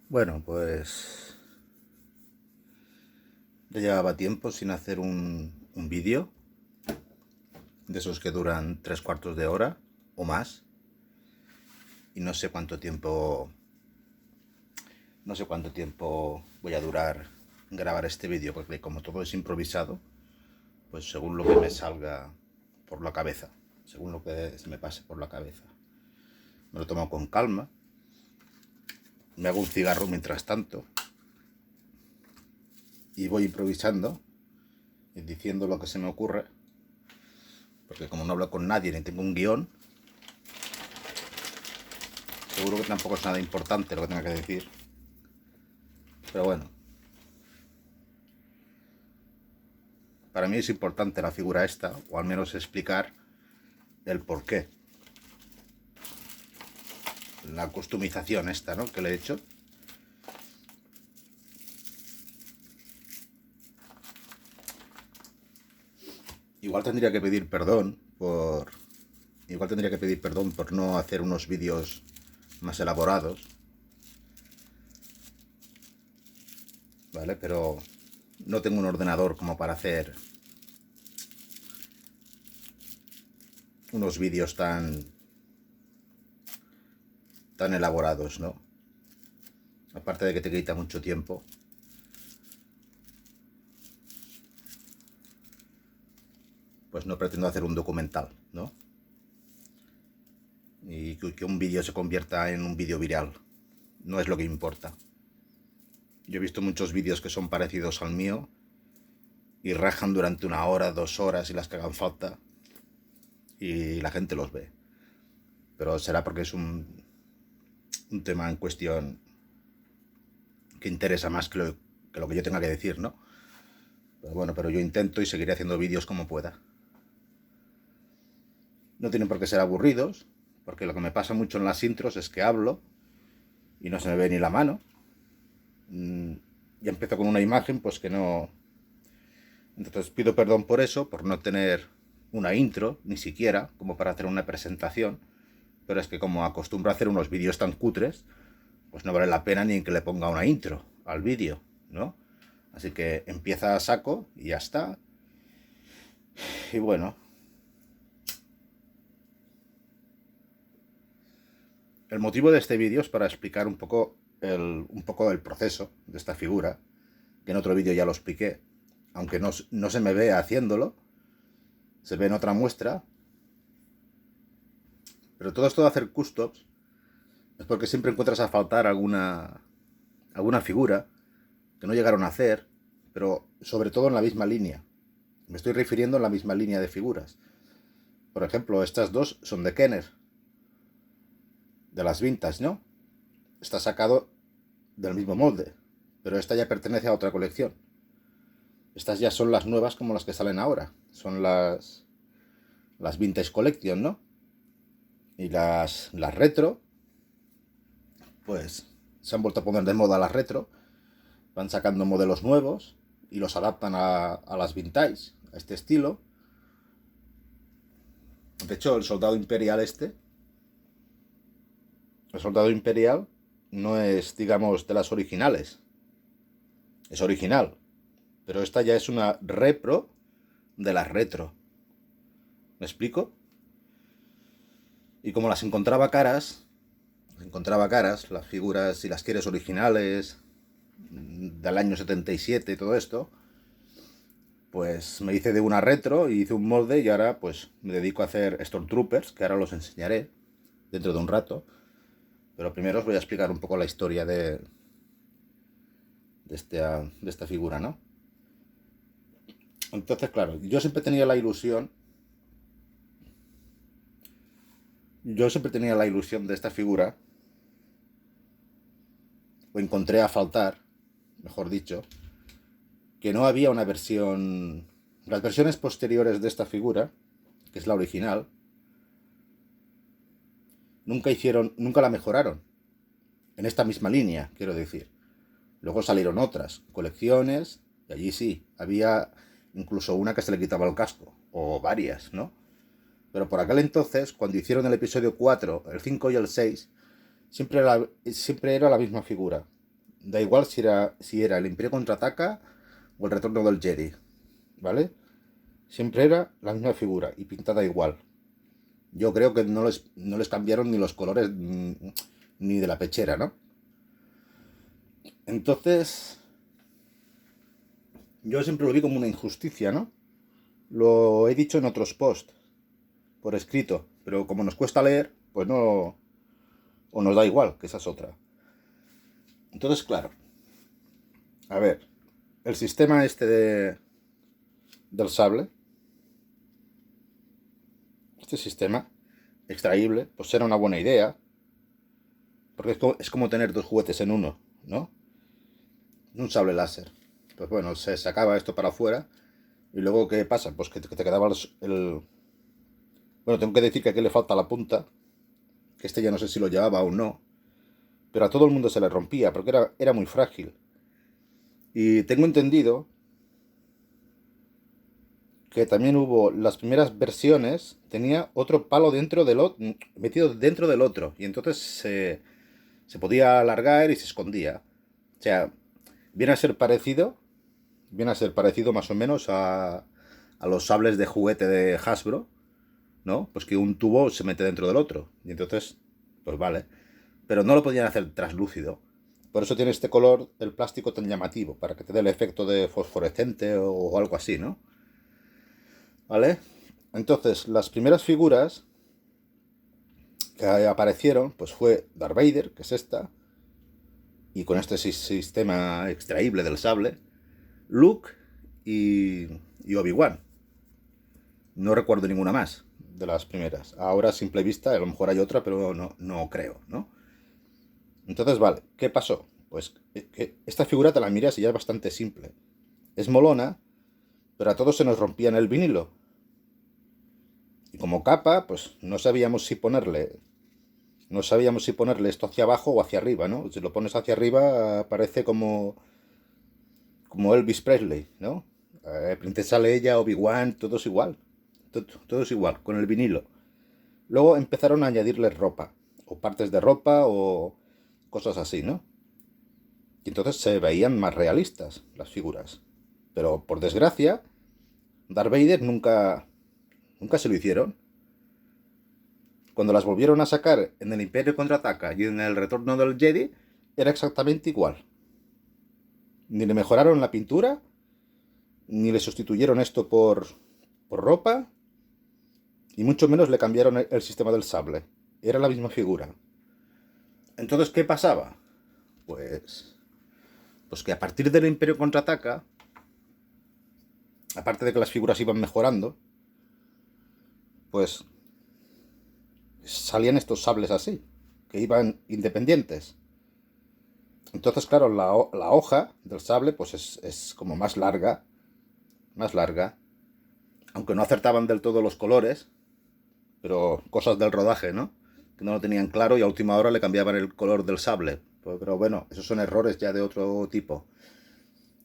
Bueno, pues ya llevaba tiempo sin hacer un vídeo de esos que duran 3/4 de hora o más. Y no sé cuánto tiempo voy a durar en grabar este vídeo, porque como todo es improvisado, pues según lo que me salga por la cabeza, según lo que se me pase por la cabeza. Me lo tomo con calma, me hago un cigarro mientras tanto y voy improvisando y diciendo lo que se me ocurre, porque como no hablo con nadie ni tengo un guión, seguro que tampoco es nada importante lo que tenga que decir. Pero bueno, para mí es importante la figura esta, o al menos explicar el porqué. La customización esta, ¿no?, que le he hecho. Igual tendría que pedir perdón por... Igual tendría que pedir perdón por no hacer unos vídeos más elaborados, ¿vale? Pero no tengo un ordenador como para hacer unos vídeos tan elaborados, ¿no? Aparte de que te quita mucho tiempo, pues no pretendo hacer un documental, ¿no? Y que un vídeo se convierta en un vídeo viral no es lo que importa. Yo he visto muchos vídeos que son parecidos al mío y rajan durante 1 hora, 2 horas y las que hagan falta, y la gente los ve. Pero será porque es un tema en cuestión que interesa más que lo que yo tenga que decir, ¿no? Pero bueno, pero yo intento y seguiré haciendo vídeos como pueda. No tienen por qué ser aburridos, porque lo que me pasa mucho en las intros es que hablo y no se me ve ni la mano. Y empiezo con una imagen pues que no... Entonces pido perdón por eso, por no tener una intro, ni siquiera, como para hacer una presentación. Pero es que como acostumbro a hacer unos vídeos tan cutres, pues no vale la pena ni que le ponga una intro al vídeo, ¿no? Así que empieza a saco y ya está. Y bueno, el motivo de este vídeo es para explicar un poco del proceso de esta figura, que en otro vídeo ya lo expliqué, aunque no se me ve haciéndolo, se ve en otra muestra. Pero todo esto de hacer customs es porque siempre encuentras a faltar alguna figura que no llegaron a hacer, pero sobre todo en la misma línea. Me estoy refiriendo en la misma línea de figuras. Por ejemplo, estas dos son de Kenner, de las vintage, ¿no? Está sacado del mismo molde, pero esta ya pertenece a otra colección. Estas ya son las nuevas, como las que salen ahora. Son las Vintage Collection, ¿no? Y las retro, pues se han vuelto a poner de moda las retro. Van sacando modelos nuevos y los adaptan a las vintage, a este estilo. De hecho, el soldado imperial el soldado imperial no es, digamos, de las originales. Es original, pero esta ya es una repro de las retro. ¿Me explico? Y como las encontraba caras, las figuras, si las quieres originales, del año 77 y todo esto, pues me hice de una retro y hice un molde, y ahora pues me dedico a hacer Stormtroopers, que ahora los enseñaré dentro de un rato. Pero primero os voy a explicar un poco la historia de esta figura, ¿no? Entonces, claro, yo siempre tenía la ilusión de esta figura, o encontré a faltar, mejor dicho, que no había una versión... Las versiones posteriores de esta figura, que es la original, nunca la mejoraron. En esta misma línea, quiero decir. Luego salieron otras colecciones, y allí sí, había incluso una que se le quitaba el casco, o varias, ¿no? Pero por aquel entonces, cuando hicieron el episodio 4, el 5 y el 6, siempre era la misma figura. Da igual si era el Imperio Contraataca o el Retorno del Jedi, ¿vale? Siempre era la misma figura y pintada igual. Yo creo que no les cambiaron ni los colores ni de la pechera, ¿no? Entonces, yo siempre lo vi como una injusticia, ¿no? Lo he dicho en otros posts, por escrito, pero como nos cuesta leer, pues no, o nos da igual, que esa es otra. Entonces, claro, a ver, el sistema del sable, este sistema extraíble, pues era una buena idea, porque es como tener dos juguetes en uno, ¿no? Un sable láser. Pues bueno, se sacaba esto para afuera y luego ¿qué pasa? Pues que te quedaba Bueno, tengo que decir que aquí le falta la punta, que este ya no sé si lo llevaba o no, pero a todo el mundo se le rompía porque era muy frágil. Y tengo entendido que también hubo las primeras versiones, tenía otro palo dentro del otro, metido dentro del otro, y entonces se podía alargar y se escondía. O sea, viene a ser parecido, viene a ser parecido más o menos a los sables de juguete de Hasbro, ¿no? Pues que un tubo se mete dentro del otro, y entonces, pues vale. Pero no lo podían hacer translúcido. Por eso tiene este color, el plástico tan llamativo, para que te dé el efecto de fosforescente o algo así, ¿no? ¿Vale? Entonces, las primeras figuras que aparecieron, pues fue Darth Vader, que es esta, y con este sistema extraíble del sable, Luke y Obi-Wan. No recuerdo ninguna más de las primeras. Ahora, a simple vista, a lo mejor hay otra, pero no creo, ¿no? Entonces, vale, ¿qué pasó? Pues que esta figura te la miras y ya es bastante simple. Es molona, pero a todos se nos rompía en el vinilo. Y como capa, pues no sabíamos si ponerle esto hacia abajo o hacia arriba, ¿no? Si lo pones hacia arriba parece como Elvis Presley, ¿no? Princesa Leia, Obi-Wan, todo es igual. Todo es igual, con el vinilo. Luego empezaron a añadirles ropa, o partes de ropa, o cosas así, ¿no? Y entonces se veían más realistas las figuras. Pero por desgracia, Darth Vader nunca se lo hicieron. Cuando las volvieron a sacar en el Imperio Contraataca y en el Retorno del Jedi, era exactamente igual. Ni le mejoraron la pintura, ni le sustituyeron esto por ropa, y mucho menos le cambiaron el sistema del sable. Era la misma figura. Entonces, ¿qué pasaba? Pues que a partir del Imperio Contraataca, aparte de que las figuras iban mejorando, pues salían estos sables así, que iban independientes. Entonces, claro, la hoja del sable pues es como más larga, aunque no acertaban del todo los colores, pero cosas del rodaje, ¿no? Que no lo tenían claro y a última hora le cambiaban el color del sable. Pero bueno, esos son errores ya de otro tipo.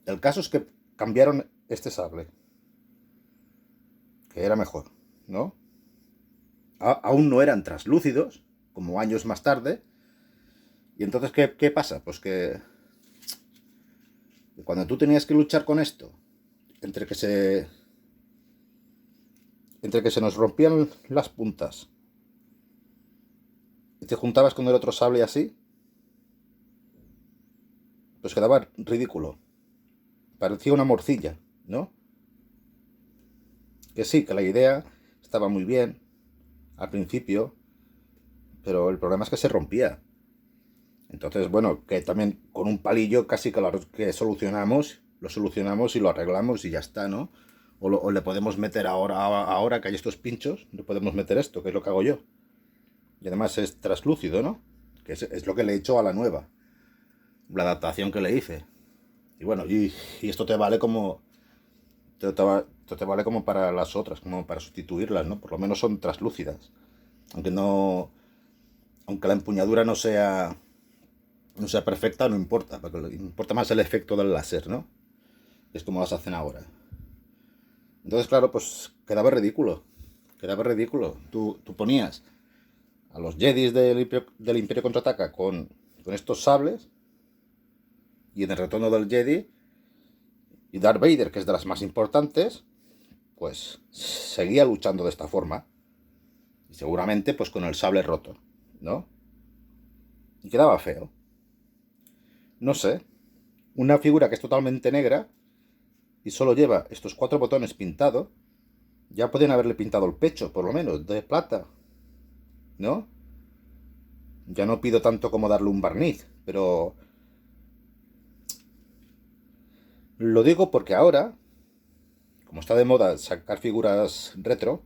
El caso es que cambiaron este sable, que era mejor, ¿no? Aún no eran translúcidos, como años más tarde. Y entonces, ¿qué pasa? Pues que cuando tú tenías que luchar con esto, entre que se nos rompían las puntas y te juntabas con el otro sable así, pues quedaba ridículo. Parecía una morcilla, ¿no? Que sí, que la idea estaba muy bien al principio, pero el problema es que se rompía. Entonces, bueno, que también con un palillo casi que lo solucionamos y lo arreglamos y ya está, ¿no? O le podemos meter ahora que hay estos pinchos, le podemos meter esto, que es lo que hago yo. Y además es traslúcido, ¿no? Que es lo que le he hecho a la nueva, la adaptación que le hice. Y bueno, y esto te vale como esto te vale como para las otras, como para sustituirlas, ¿no? Por lo menos son traslúcidas. Aunque no. Aunque la empuñadura no sea perfecta, no importa, porque importa más el efecto del láser, ¿no? Es como las hacen ahora. Entonces, claro, pues quedaba ridículo. Quedaba ridículo. Tú ponías a los Jedis del Imperio Contraataca con estos sables Y en el Retorno del Jedi, y Darth Vader, que es de las más importantes, pues seguía luchando de esta forma. Y seguramente pues con el sable roto, ¿no? Y quedaba feo. No sé, una figura que es totalmente negra y solo lleva estos 4 botones pintados, ya podrían haberle pintado el pecho, por lo menos, de plata, ¿no? Ya no pido tanto como darle un barniz, pero lo digo porque ahora, como está de moda sacar figuras retro,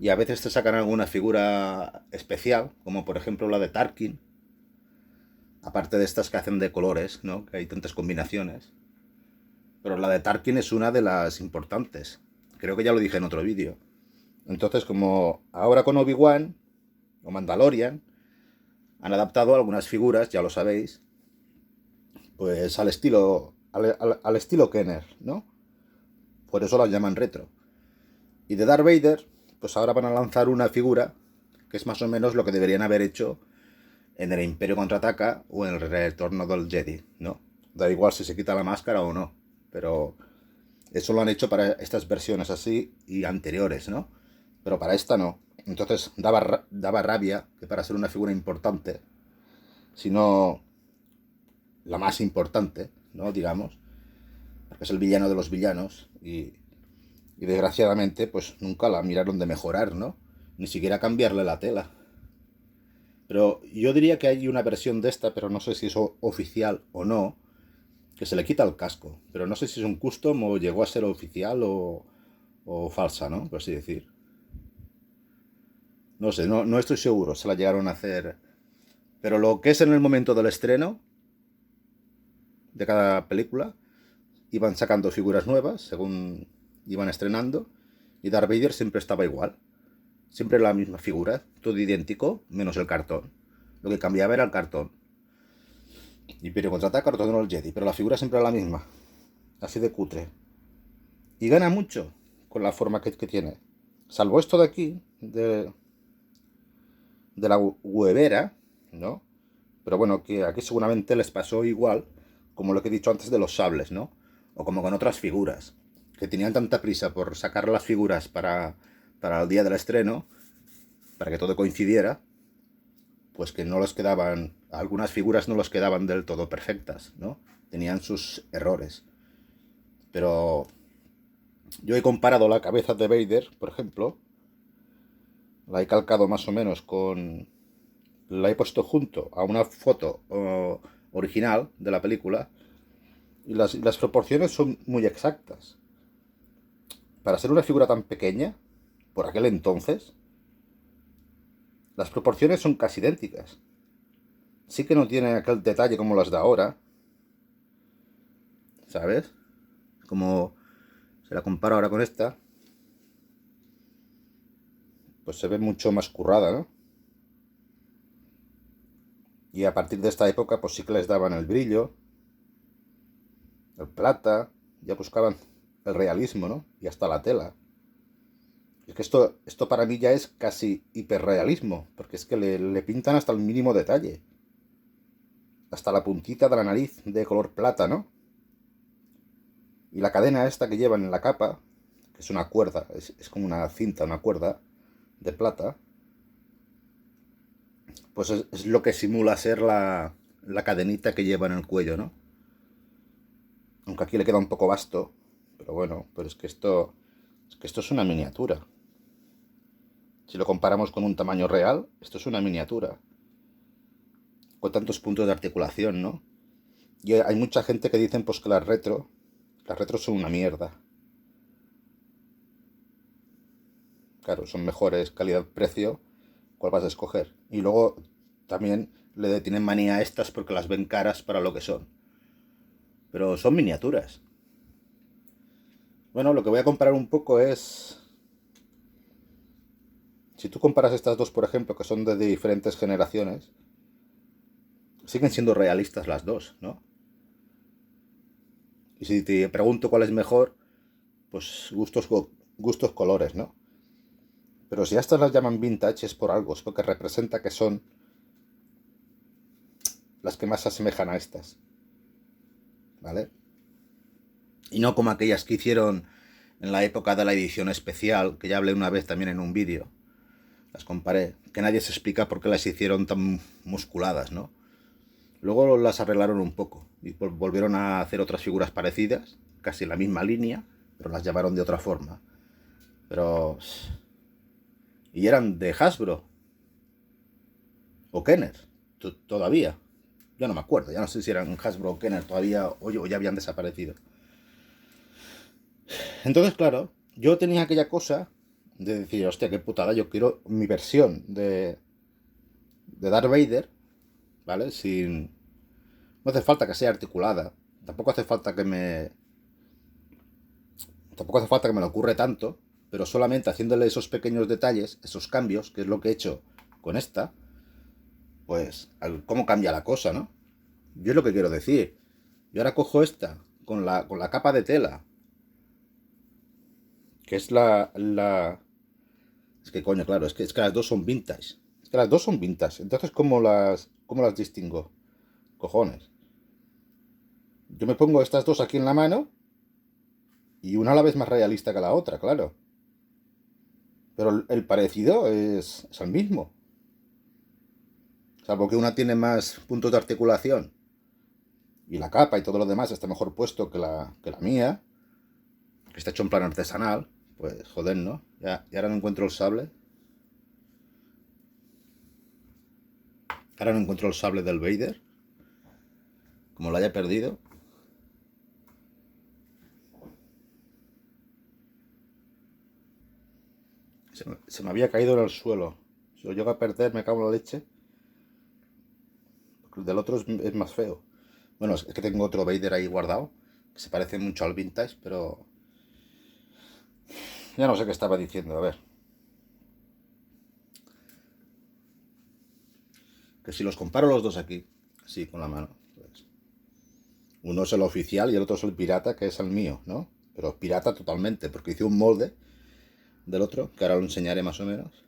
y a veces te sacan alguna figura especial, como por ejemplo la de Tarkin, aparte de estas que hacen de colores, ¿no? Que hay tantas combinaciones. Pero la de Tarkin es una de las importantes. Creo que ya lo dije en otro vídeo. Entonces, como ahora con Obi-Wan o Mandalorian han adaptado algunas figuras, ya lo sabéis, pues al estilo Kenner, ¿no? Por eso las llaman retro. Y de Darth Vader, pues ahora van a lanzar una figura que es más o menos lo que deberían haber hecho en el Imperio Contraataca o en el Retorno del Jedi, ¿no? Da igual si se quita la máscara o no, pero eso lo han hecho para estas versiones así y anteriores, ¿no? Pero para esta no. Entonces daba rabia que para ser una figura importante, si no la más importante, ¿no? Digamos, porque es el villano de los villanos y desgraciadamente pues nunca la miraron de mejorar, ¿no? Ni siquiera cambiarle la tela. Pero yo diría que hay una versión de esta, pero no sé si es oficial o no, que se le quita el casco. Pero no sé si es un custom o llegó a ser oficial o falsa, ¿no? Por así decir. No sé, no estoy seguro, se la llegaron a hacer. Pero lo que es en el momento del estreno de cada película, iban sacando figuras nuevas según iban estrenando, y Darth Vader siempre estaba igual. Siempre la misma figura, todo idéntico, menos el cartón. Lo que cambiaba era el cartón. Imperio Contraataca, Retorno del Jedi, pero la figura siempre era la misma. Así de cutre. Y gana mucho con la forma que tiene. Salvo esto de aquí, de la huevera, ¿no? Pero bueno, que aquí seguramente les pasó igual, como lo que he dicho antes de los sables, ¿no? O como con otras figuras, que tenían tanta prisa por sacar las figuras para el día del estreno, para que todo coincidiera, pues que no les quedaban, algunas figuras no les quedaban del todo perfectas, ¿no? Tenían sus errores. Pero yo he comparado la cabeza de Vader, por ejemplo, la he calcado más o menos con... La he puesto junto a una foto original de la película y las proporciones son muy exactas. Para ser una figura tan pequeña, por aquel entonces, las proporciones son casi idénticas. Sí que no tiene aquel detalle como las de ahora, ¿sabes? Como se la comparo ahora con esta, pues se ve mucho más currada, ¿no? Y a partir de esta época, pues sí que les daban el brillo, el plata, ya buscaban el realismo, ¿no? Y hasta la tela. Es que esto para mí ya es casi hiperrealismo, porque es que le pintan hasta el mínimo detalle. Hasta la puntita de la nariz de color plata, ¿no? Y la cadena esta que llevan en la capa, que es una cuerda, es como una cinta, una cuerda de plata, pues es lo que simula ser la cadenita que lleva en el cuello, ¿no? Aunque aquí le queda un poco vasto, pero bueno, pero es que esto es una miniatura. Si lo comparamos con un tamaño real, esto es una miniatura. Con tantos puntos de articulación, ¿no? Y hay mucha gente que dicen pues que las retro son una mierda. Claro, son mejores calidad-precio, ¿cuál vas a escoger? Y luego también le tienen manía a estas porque las ven caras para lo que son. Pero son miniaturas. Bueno, lo que voy a comparar un poco es... Si tú comparas estas dos, por ejemplo, que son de diferentes generaciones, siguen siendo realistas las dos, ¿no? Y si te pregunto cuál es mejor, pues gustos colores, ¿no? Pero si a estas las llaman vintage es por algo, es porque representa que son las que más se asemejan a estas. ¿vale? Y no como aquellas que hicieron en la época de la edición especial, que ya hablé una vez también en un vídeo. Las comparé, que nadie se explica por qué las hicieron tan musculadas, ¿no? Luego las arreglaron un poco y volvieron a hacer otras figuras parecidas, casi en la misma línea, pero las llamaron de otra forma. Pero... y eran de Hasbro. O Kenner, todavía. Ya no me acuerdo, ya no sé si eran Hasbro o Kenner todavía o ya habían desaparecido. Entonces, claro, yo tenía aquella cosa de decir, hostia, qué putada, yo quiero mi versión de Darth Vader, ¿vale? Sin... no hace falta que sea articulada, tampoco hace falta que me... tampoco hace falta que me lo ocurre tanto, pero solamente haciéndole esos pequeños detalles, esos cambios, que es lo que he hecho con esta, pues, cómo cambia la cosa, ¿no? Yo es lo que quiero decir. Yo ahora cojo esta con la capa de tela, que es es que coño, claro, es que las dos son vintage. Es que las dos son vintage. Entonces, cómo las distingo? Cojones. Yo me pongo estas dos aquí en la mano y una a la vez más realista que la otra, claro. Pero el parecido es el mismo. Salvo que una tiene más puntos de articulación y la capa y todo lo demás está mejor puesto que la mía, que está hecho en plan artesanal. Pues joder, ¿no? Y ahora no encuentro el sable. Ahora no encuentro el sable del Vader. Como lo haya perdido. Se me había caído en el suelo. Si lo llego a perder, me cago en la leche. Porque el del otro es más feo. Bueno, es que tengo otro Vader ahí guardado. Que se parece mucho al vintage, pero... ya no sé qué estaba diciendo, a ver. Que si los comparo los dos aquí, así con la mano, pues, uno es el oficial y el otro es el pirata, que es el mío, ¿no? Pero pirata totalmente, porque hice un molde del otro, que ahora lo enseñaré más o menos.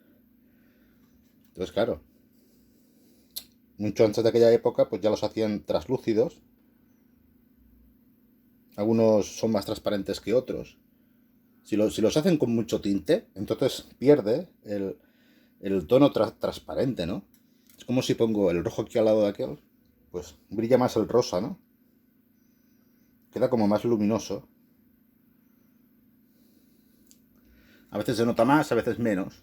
Entonces, claro, mucho antes de aquella época, pues ya los hacían traslúcidos. Algunos son más transparentes que otros. Si los hacen con mucho tinte, entonces pierde el tono transparente, ¿no? Es como si pongo el rojo aquí al lado de aquel, pues brilla más el rosa, ¿no? Queda como más luminoso. A veces se nota más, a veces menos.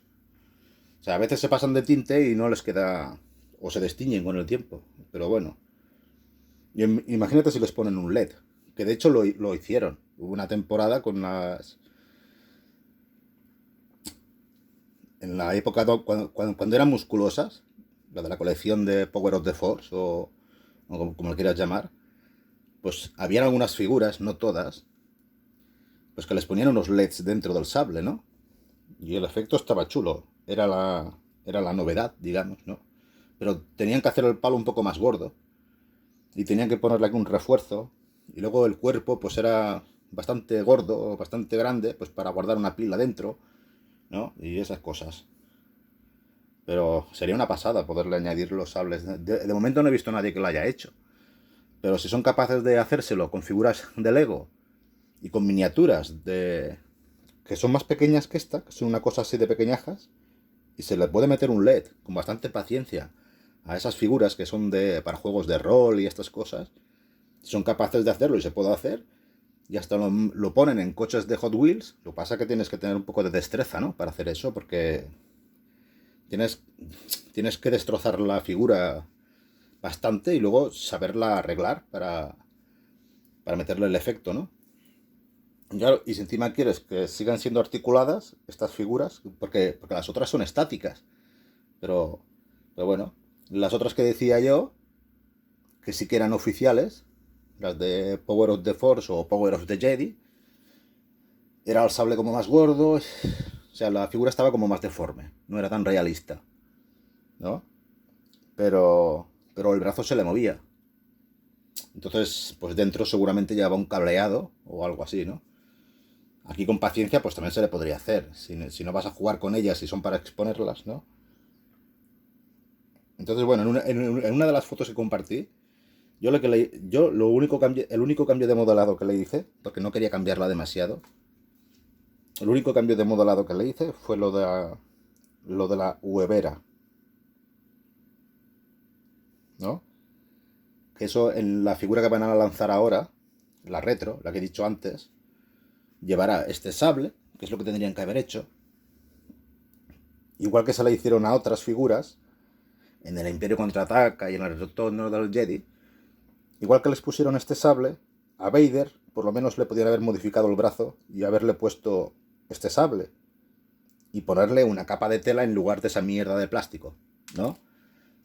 O sea, a veces se pasan de tinte y no les queda... o se destiñen con el tiempo. Pero bueno. Y imagínate si les ponen un LED. Que de hecho lo hicieron. Hubo una temporada con las... en la época cuando eran musculosas, la de la colección de Power of the Force, o como lo quieras llamar, pues habían algunas figuras, no todas, pues que les ponían unos LEDs dentro del sable, ¿no? Y el efecto estaba chulo. Era la novedad, digamos, ¿no? Pero tenían que hacer el palo un poco más gordo. Y tenían que ponerle aquí un refuerzo. Y luego el cuerpo, pues era bastante gordo, bastante grande, pues para guardar una pila dentro, ¿no? Y esas cosas. Pero sería una pasada poderle añadir los sables. De momento no he visto a nadie que lo haya hecho. Pero si son capaces de hacérselo con figuras de Lego y con miniaturas que son más pequeñas que esta, que son una cosa así de pequeñajas, y se le puede meter un LED con bastante paciencia a esas figuras que son para juegos de rol y estas cosas, son capaces de hacerlo y se puede hacer, y hasta lo ponen en coches de Hot Wheels. Lo que pasa es que tienes que tener un poco de destreza, ¿no? Para hacer eso, porque tienes que destrozar la figura bastante y luego saberla arreglar para meterle el efecto, ¿no? Y si encima quieres que sigan siendo articuladas estas figuras, porque las otras son estáticas, pero, pero bueno, las otras que decía yo, que sí que eran oficiales, las de Power of the Force o Power of the Jedi, era el sable como más gordo, o sea, la figura estaba como más deforme, no era tan realista, ¿no? Pero el brazo se le movía. Entonces, pues dentro seguramente llevaba un cableado o algo así, ¿no? Aquí con paciencia pues también se le podría hacer, si no vas a jugar con ellas y son para exponerlas, ¿no? Entonces, bueno, en una de las fotos que compartí, Yo el único cambio de modelado que le hice, porque no quería cambiarla demasiado, el único cambio de modelado que le hice fue lo de la huevera, ¿no? Que eso en la figura que van a lanzar ahora, la retro, la que he dicho antes, llevará este sable, que es lo que tendrían que haber hecho. Igual que se le hicieron a otras figuras, en el Imperio Contraataca y en el Retorno del Jedi, igual que les pusieron este sable, a Vader por lo menos le podían haber modificado el brazo y haberle puesto este sable. Y ponerle una capa de tela en lugar de esa mierda de plástico, ¿no?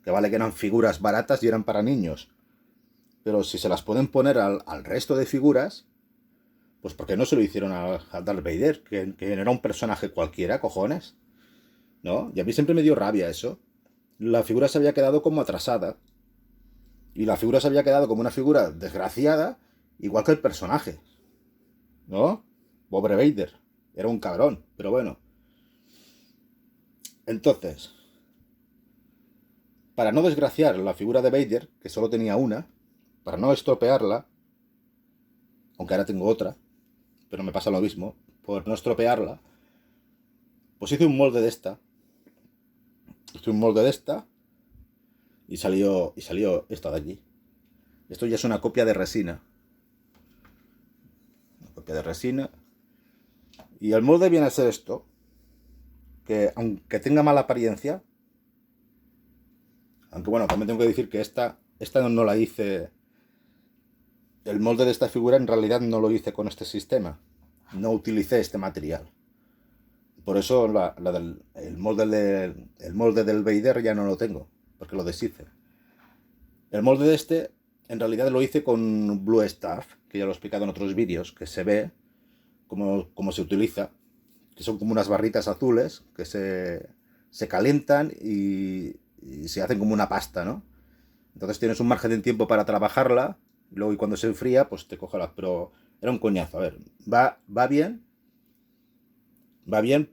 Que vale que eran figuras baratas y eran para niños. Pero si se las pueden poner al resto de figuras, pues ¿por qué no se lo hicieron a Darth Vader? Que era un personaje cualquiera, cojones, ¿no? Y a mí siempre me dio rabia eso. La figura se había quedado como atrasada. Y la figura se había quedado como una figura desgraciada, igual que el personaje, ¿no? Pobre Vader. Era un cabrón, pero bueno. Entonces, para no desgraciar la figura de Vader, que solo tenía una, para no estropearla, aunque ahora tengo otra, pero me pasa lo mismo, por no estropearla, pues hice un molde de esta. Hice un molde de esta y salió esta de allí. Esto ya es una copia de resina. Una copia de resina. Y el molde viene a ser esto, que aunque tenga mala apariencia, aunque bueno, también tengo que decir que esta no la hice, el molde de esta figura en realidad no lo hice con este sistema, no utilicé este material. Por eso el molde del Vader ya no lo tengo, porque lo deshice. El molde de este en realidad lo hice con Blue Stuff, que ya lo he explicado en otros vídeos, que se ve cómo se utiliza, que son como unas barritas azules que se calientan y se hacen como una pasta, ¿no? Entonces tienes un margen de tiempo para trabajarla, y luego y cuando se enfría, pues te coge la... Pero era un coñazo, a ver, va bien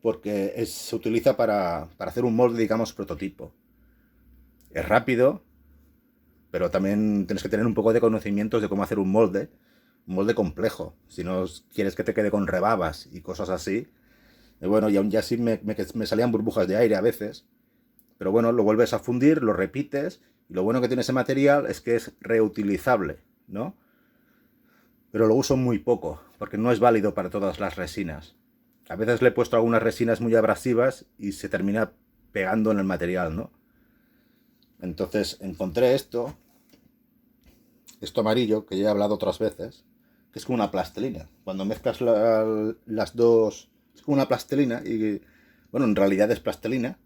porque se utiliza para hacer un molde, digamos, prototipo. Es rápido, pero también tienes que tener un poco de conocimientos de cómo hacer un molde complejo. Si no quieres que te quede con rebabas y cosas así. Y bueno, y aún ya así me salían burbujas de aire a veces. Pero bueno, lo vuelves a fundir, lo repites. Y lo bueno que tiene ese material es que es reutilizable, ¿no? Pero lo uso muy poco, porque no es válido para todas las resinas. A veces le he puesto algunas resinas muy abrasivas y se termina pegando en el material, ¿no? Entonces encontré esto amarillo, que ya he hablado otras veces, que es como una plastilina. Cuando mezclas las dos, es como una plastilina y, bueno, en realidad es plastilina,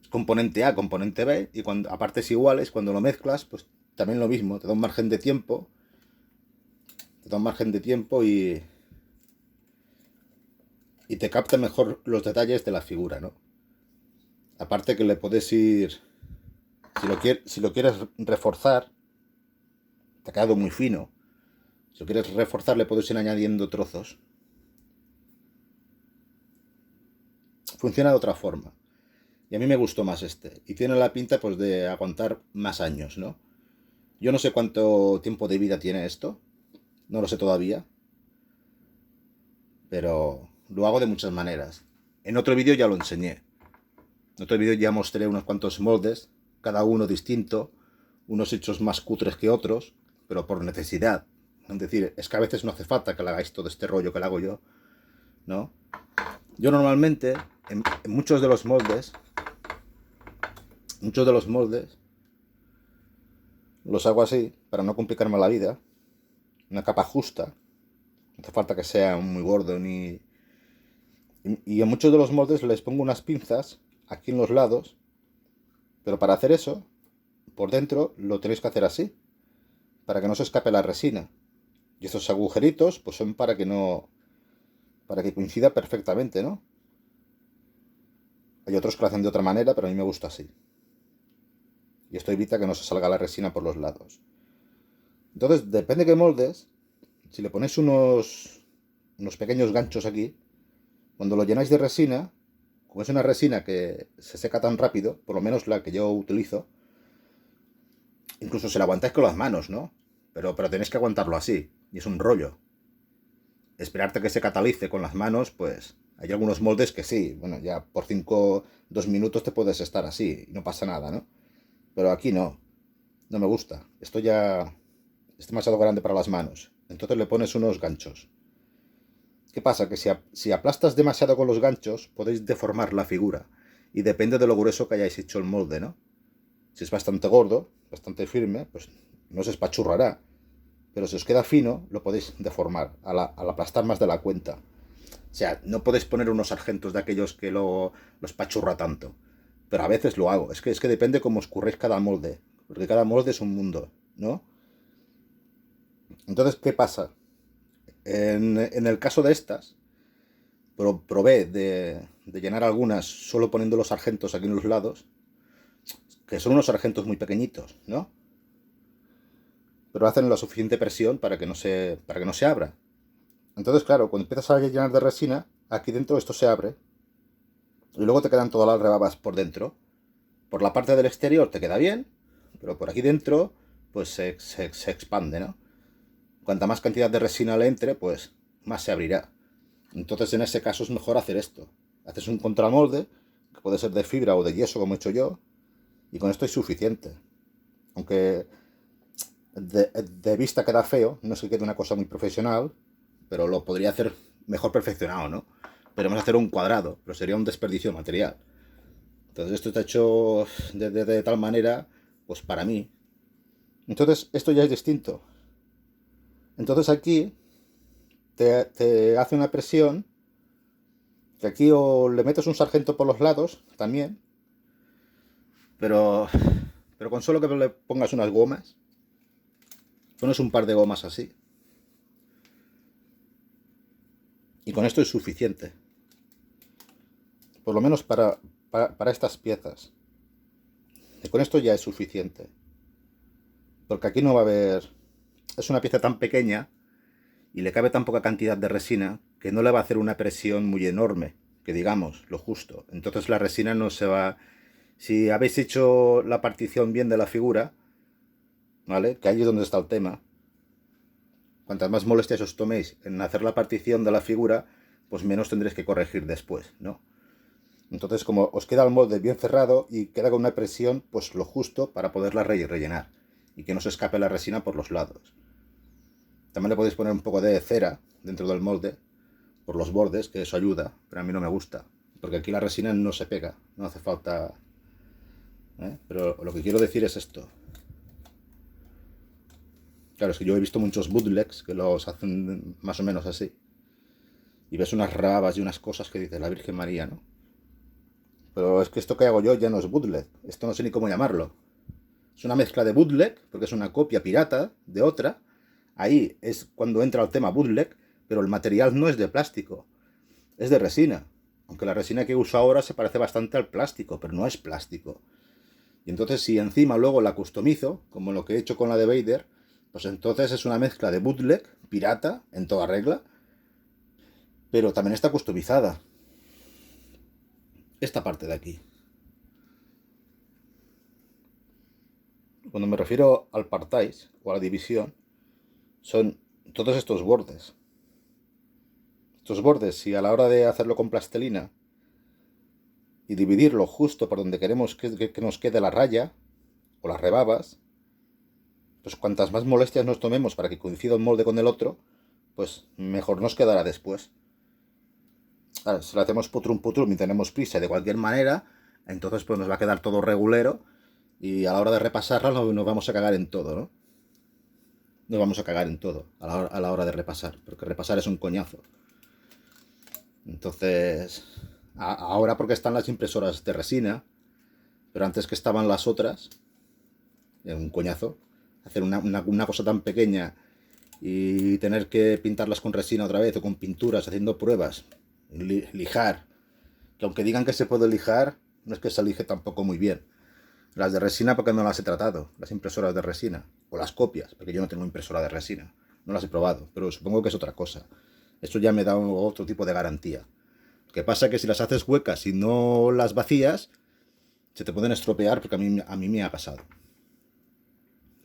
es componente A, componente B, y cuando a partes iguales, cuando lo mezclas, pues también lo mismo, te da un margen de tiempo, y te capta mejor los detalles de la figura, ¿no? Aparte que le puedes ir, si lo quieres reforzar, te ha quedado muy fino. Si lo quieres reforzar, le puedes ir añadiendo trozos. Funciona de otra forma. Y a mí me gustó más este. Y tiene la pinta pues de aguantar más años, ¿no? Yo no sé cuánto tiempo de vida tiene esto. No lo sé todavía. Pero lo hago de muchas maneras. En otro vídeo ya lo enseñé. En otro vídeo ya mostré unos cuantos moldes. Cada uno distinto. Unos hechos más cutres que otros. Pero por necesidad. Es decir, es que a veces no hace falta que le hagáis todo este rollo que le hago yo, ¿no? Yo normalmente, en muchos de los moldes, los hago así, para no complicarme la vida. Una capa justa. No hace falta que sea muy gordo ni... Y en muchos de los moldes les pongo unas pinzas aquí en los lados. Pero para hacer eso, por dentro lo tenéis que hacer así. Para que no se escape la resina. Y estos agujeritos pues son para que no... para que coincida perfectamente, ¿no? Hay otros que lo hacen de otra manera, pero a mí me gusta así. Y esto evita que no se salga la resina por los lados. Entonces, depende de qué moldes, si le ponéis unos pequeños ganchos aquí, cuando lo llenáis de resina, como es una resina que se seca tan rápido, por lo menos la que yo utilizo, incluso se lo aguantáis con las manos, ¿no? Pero tenéis que aguantarlo así, y es un rollo. Esperarte que se catalice con las manos, pues hay algunos moldes que sí, bueno, ya por 2 minutos te puedes estar así y no pasa nada, ¿no? Pero aquí no, no me gusta. Esto ya es demasiado grande para las manos. Entonces le pones unos ganchos. ¿Qué pasa? Que si aplastas demasiado con los ganchos, podéis deformar la figura. Y depende de lo grueso que hayáis hecho el molde, ¿no? Si es bastante gordo, bastante firme, pues no se espachurrará. Pero si os queda fino, lo podéis deformar al aplastar más de la cuenta. O sea, no podéis poner unos sargentos de aquellos que los pachurra tanto. Pero a veces lo hago. Es que depende cómo os curréis cada molde. Porque cada molde es un mundo, ¿no? Entonces, ¿qué pasa? En el caso de estas, probé de llenar algunas solo poniendo los sargentos aquí en los lados, que son unos sargentos muy pequeñitos, ¿no? Pero hacen la suficiente presión para que no se abra. Entonces, claro, cuando empiezas a llenar de resina, aquí dentro esto se abre y luego te quedan todas las rebabas por dentro. Por la parte del exterior te queda bien, pero por aquí dentro pues se expande, ¿no? Cuanta más cantidad de resina le entre, pues más se abrirá. Entonces en ese caso es mejor hacer esto. Haces un contramolde, que puede ser de fibra o de yeso como he hecho yo, y con esto es suficiente. Aunque de vista queda feo, no es que quede una cosa muy profesional, pero lo podría hacer mejor perfeccionado, ¿no? Podemos hacer un cuadrado, pero sería un desperdicio de material. Entonces esto está hecho de tal manera, pues para mí. Entonces esto ya es distinto. Entonces aquí te hace una presión, que aquí o le metes un sargento por los lados también, pero, pero con solo que le pongas unas gomas, pones un par de gomas así, y con esto es suficiente. Por lo menos para estas piezas. Y con esto ya es suficiente. Porque aquí no va a haber... Es una pieza tan pequeña y le cabe tan poca cantidad de resina que no le va a hacer una presión muy enorme, que digamos, lo justo. Entonces la resina no se va... Si habéis hecho la partición bien de la figura, ¿vale? Que ahí es donde está el tema. Cuantas más molestias os toméis en hacer la partición de la figura, pues menos tendréis que corregir después, ¿no? Entonces, como os queda el molde bien cerrado y queda con una presión, pues lo justo para poderla rellenar y que no se escape la resina por los lados. También le podéis poner un poco de cera dentro del molde por los bordes, que eso ayuda, pero a mí no me gusta, porque aquí la resina no se pega, no hace falta, ¿eh? Pero lo que quiero decir es esto. Claro, es que yo he visto muchos bootlegs que los hacen más o menos así. Y ves unas rabas y unas cosas que dice la Virgen María, ¿no? Pero es que esto que hago yo ya no es bootleg. Esto no sé ni cómo llamarlo. Es una mezcla de bootleg, porque es una copia pirata de otra. Ahí es cuando entra el tema bootleg, pero el material no es de plástico. Es de resina. Aunque la resina que uso ahora se parece bastante al plástico, pero no es plástico. Y entonces si encima luego la customizo, como lo que he hecho con la de Vader, pues entonces es una mezcla de bootleg, pirata, en toda regla, pero también está customizada. Esta parte de aquí. Cuando me refiero al partage o a la división, son todos estos bordes. Estos bordes, si a la hora de hacerlo con plastilina y dividirlo justo por donde queremos que nos quede la raya o las rebabas, pues cuantas más molestias nos tomemos para que coincida un molde con el otro, pues mejor nos quedará después. Ahora, si lo hacemos putrum y tenemos prisa de cualquier manera, entonces pues nos va a quedar todo regulero y a la hora de repasarla nos vamos a cagar en todo, ¿no? Nos vamos a cagar en todo a la hora de repasar, porque repasar es un coñazo. Entonces, ahora porque están las impresoras de resina, pero antes que estaban las otras, era un coñazo. Hacer una cosa tan pequeña y tener que pintarlas con resina otra vez o con pinturas, haciendo pruebas, lijar. Que aunque digan que se puede lijar, no es que se lije tampoco muy bien. Las de resina porque no las he tratado, las impresoras de resina, o las copias, porque yo no tengo impresora de resina, no las he probado, pero supongo que es otra cosa. Esto ya me da otro tipo de garantía. Lo que pasa es que si las haces huecas y no las vacías, se te pueden estropear, porque a mí me ha pasado.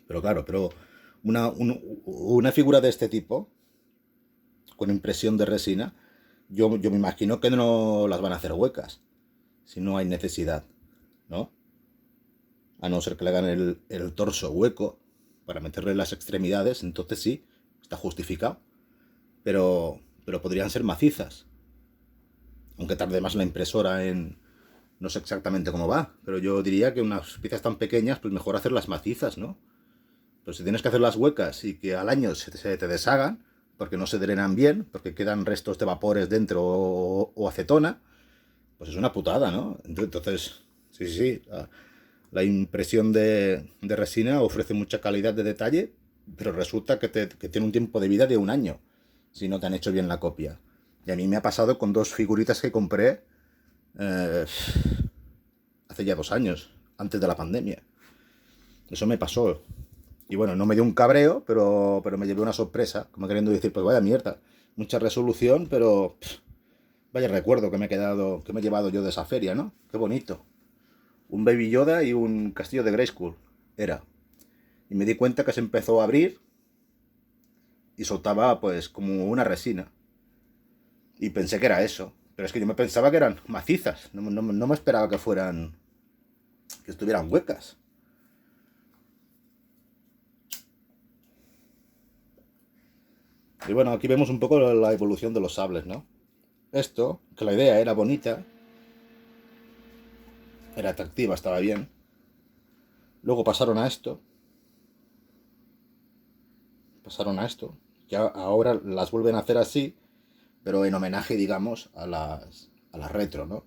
Pero claro, una figura de este tipo, con impresión de resina, yo me imagino que no las van a hacer huecas, si no hay necesidad, ¿no? A no ser que le hagan el torso hueco para meterle las extremidades, entonces sí, está justificado. Pero podrían ser macizas, aunque tarde más la impresora en... No sé exactamente cómo va, pero yo diría que unas piezas tan pequeñas, pues mejor hacerlas macizas, ¿no? Pues si tienes que hacer las huecas y que al año se te deshagan, porque no se drenan bien, porque quedan restos de vapores dentro o acetona, pues es una putada, ¿no? Entonces, sí, sí, sí, la impresión de resina ofrece mucha calidad de detalle, pero resulta que tiene un tiempo de vida de un año, si no te han hecho bien la copia. Y a mí me ha pasado con dos figuritas que compré eh, hace ya 2 años, antes de la pandemia. Eso me pasó. Y bueno, no me dio un cabreo, pero me llevé una sorpresa, como queriendo decir, pues vaya mierda, mucha resolución, pero vaya recuerdo que me he quedado, que me he llevado yo de esa feria, ¿no? Qué bonito. Un Baby Yoda y un castillo de Grayskull era. Y me di cuenta que se empezó a abrir y soltaba pues como una resina. Y pensé que era eso. Pero es que yo me pensaba que eran macizas. No me esperaba que fueran... que estuvieran huecas. Y bueno, aquí vemos un poco la evolución de los sables, ¿no? Esto, que la idea era bonita, era atractiva, estaba bien. Luego pasaron a esto, que ahora las vuelven a hacer así, pero en homenaje, digamos, a las retro, ¿no?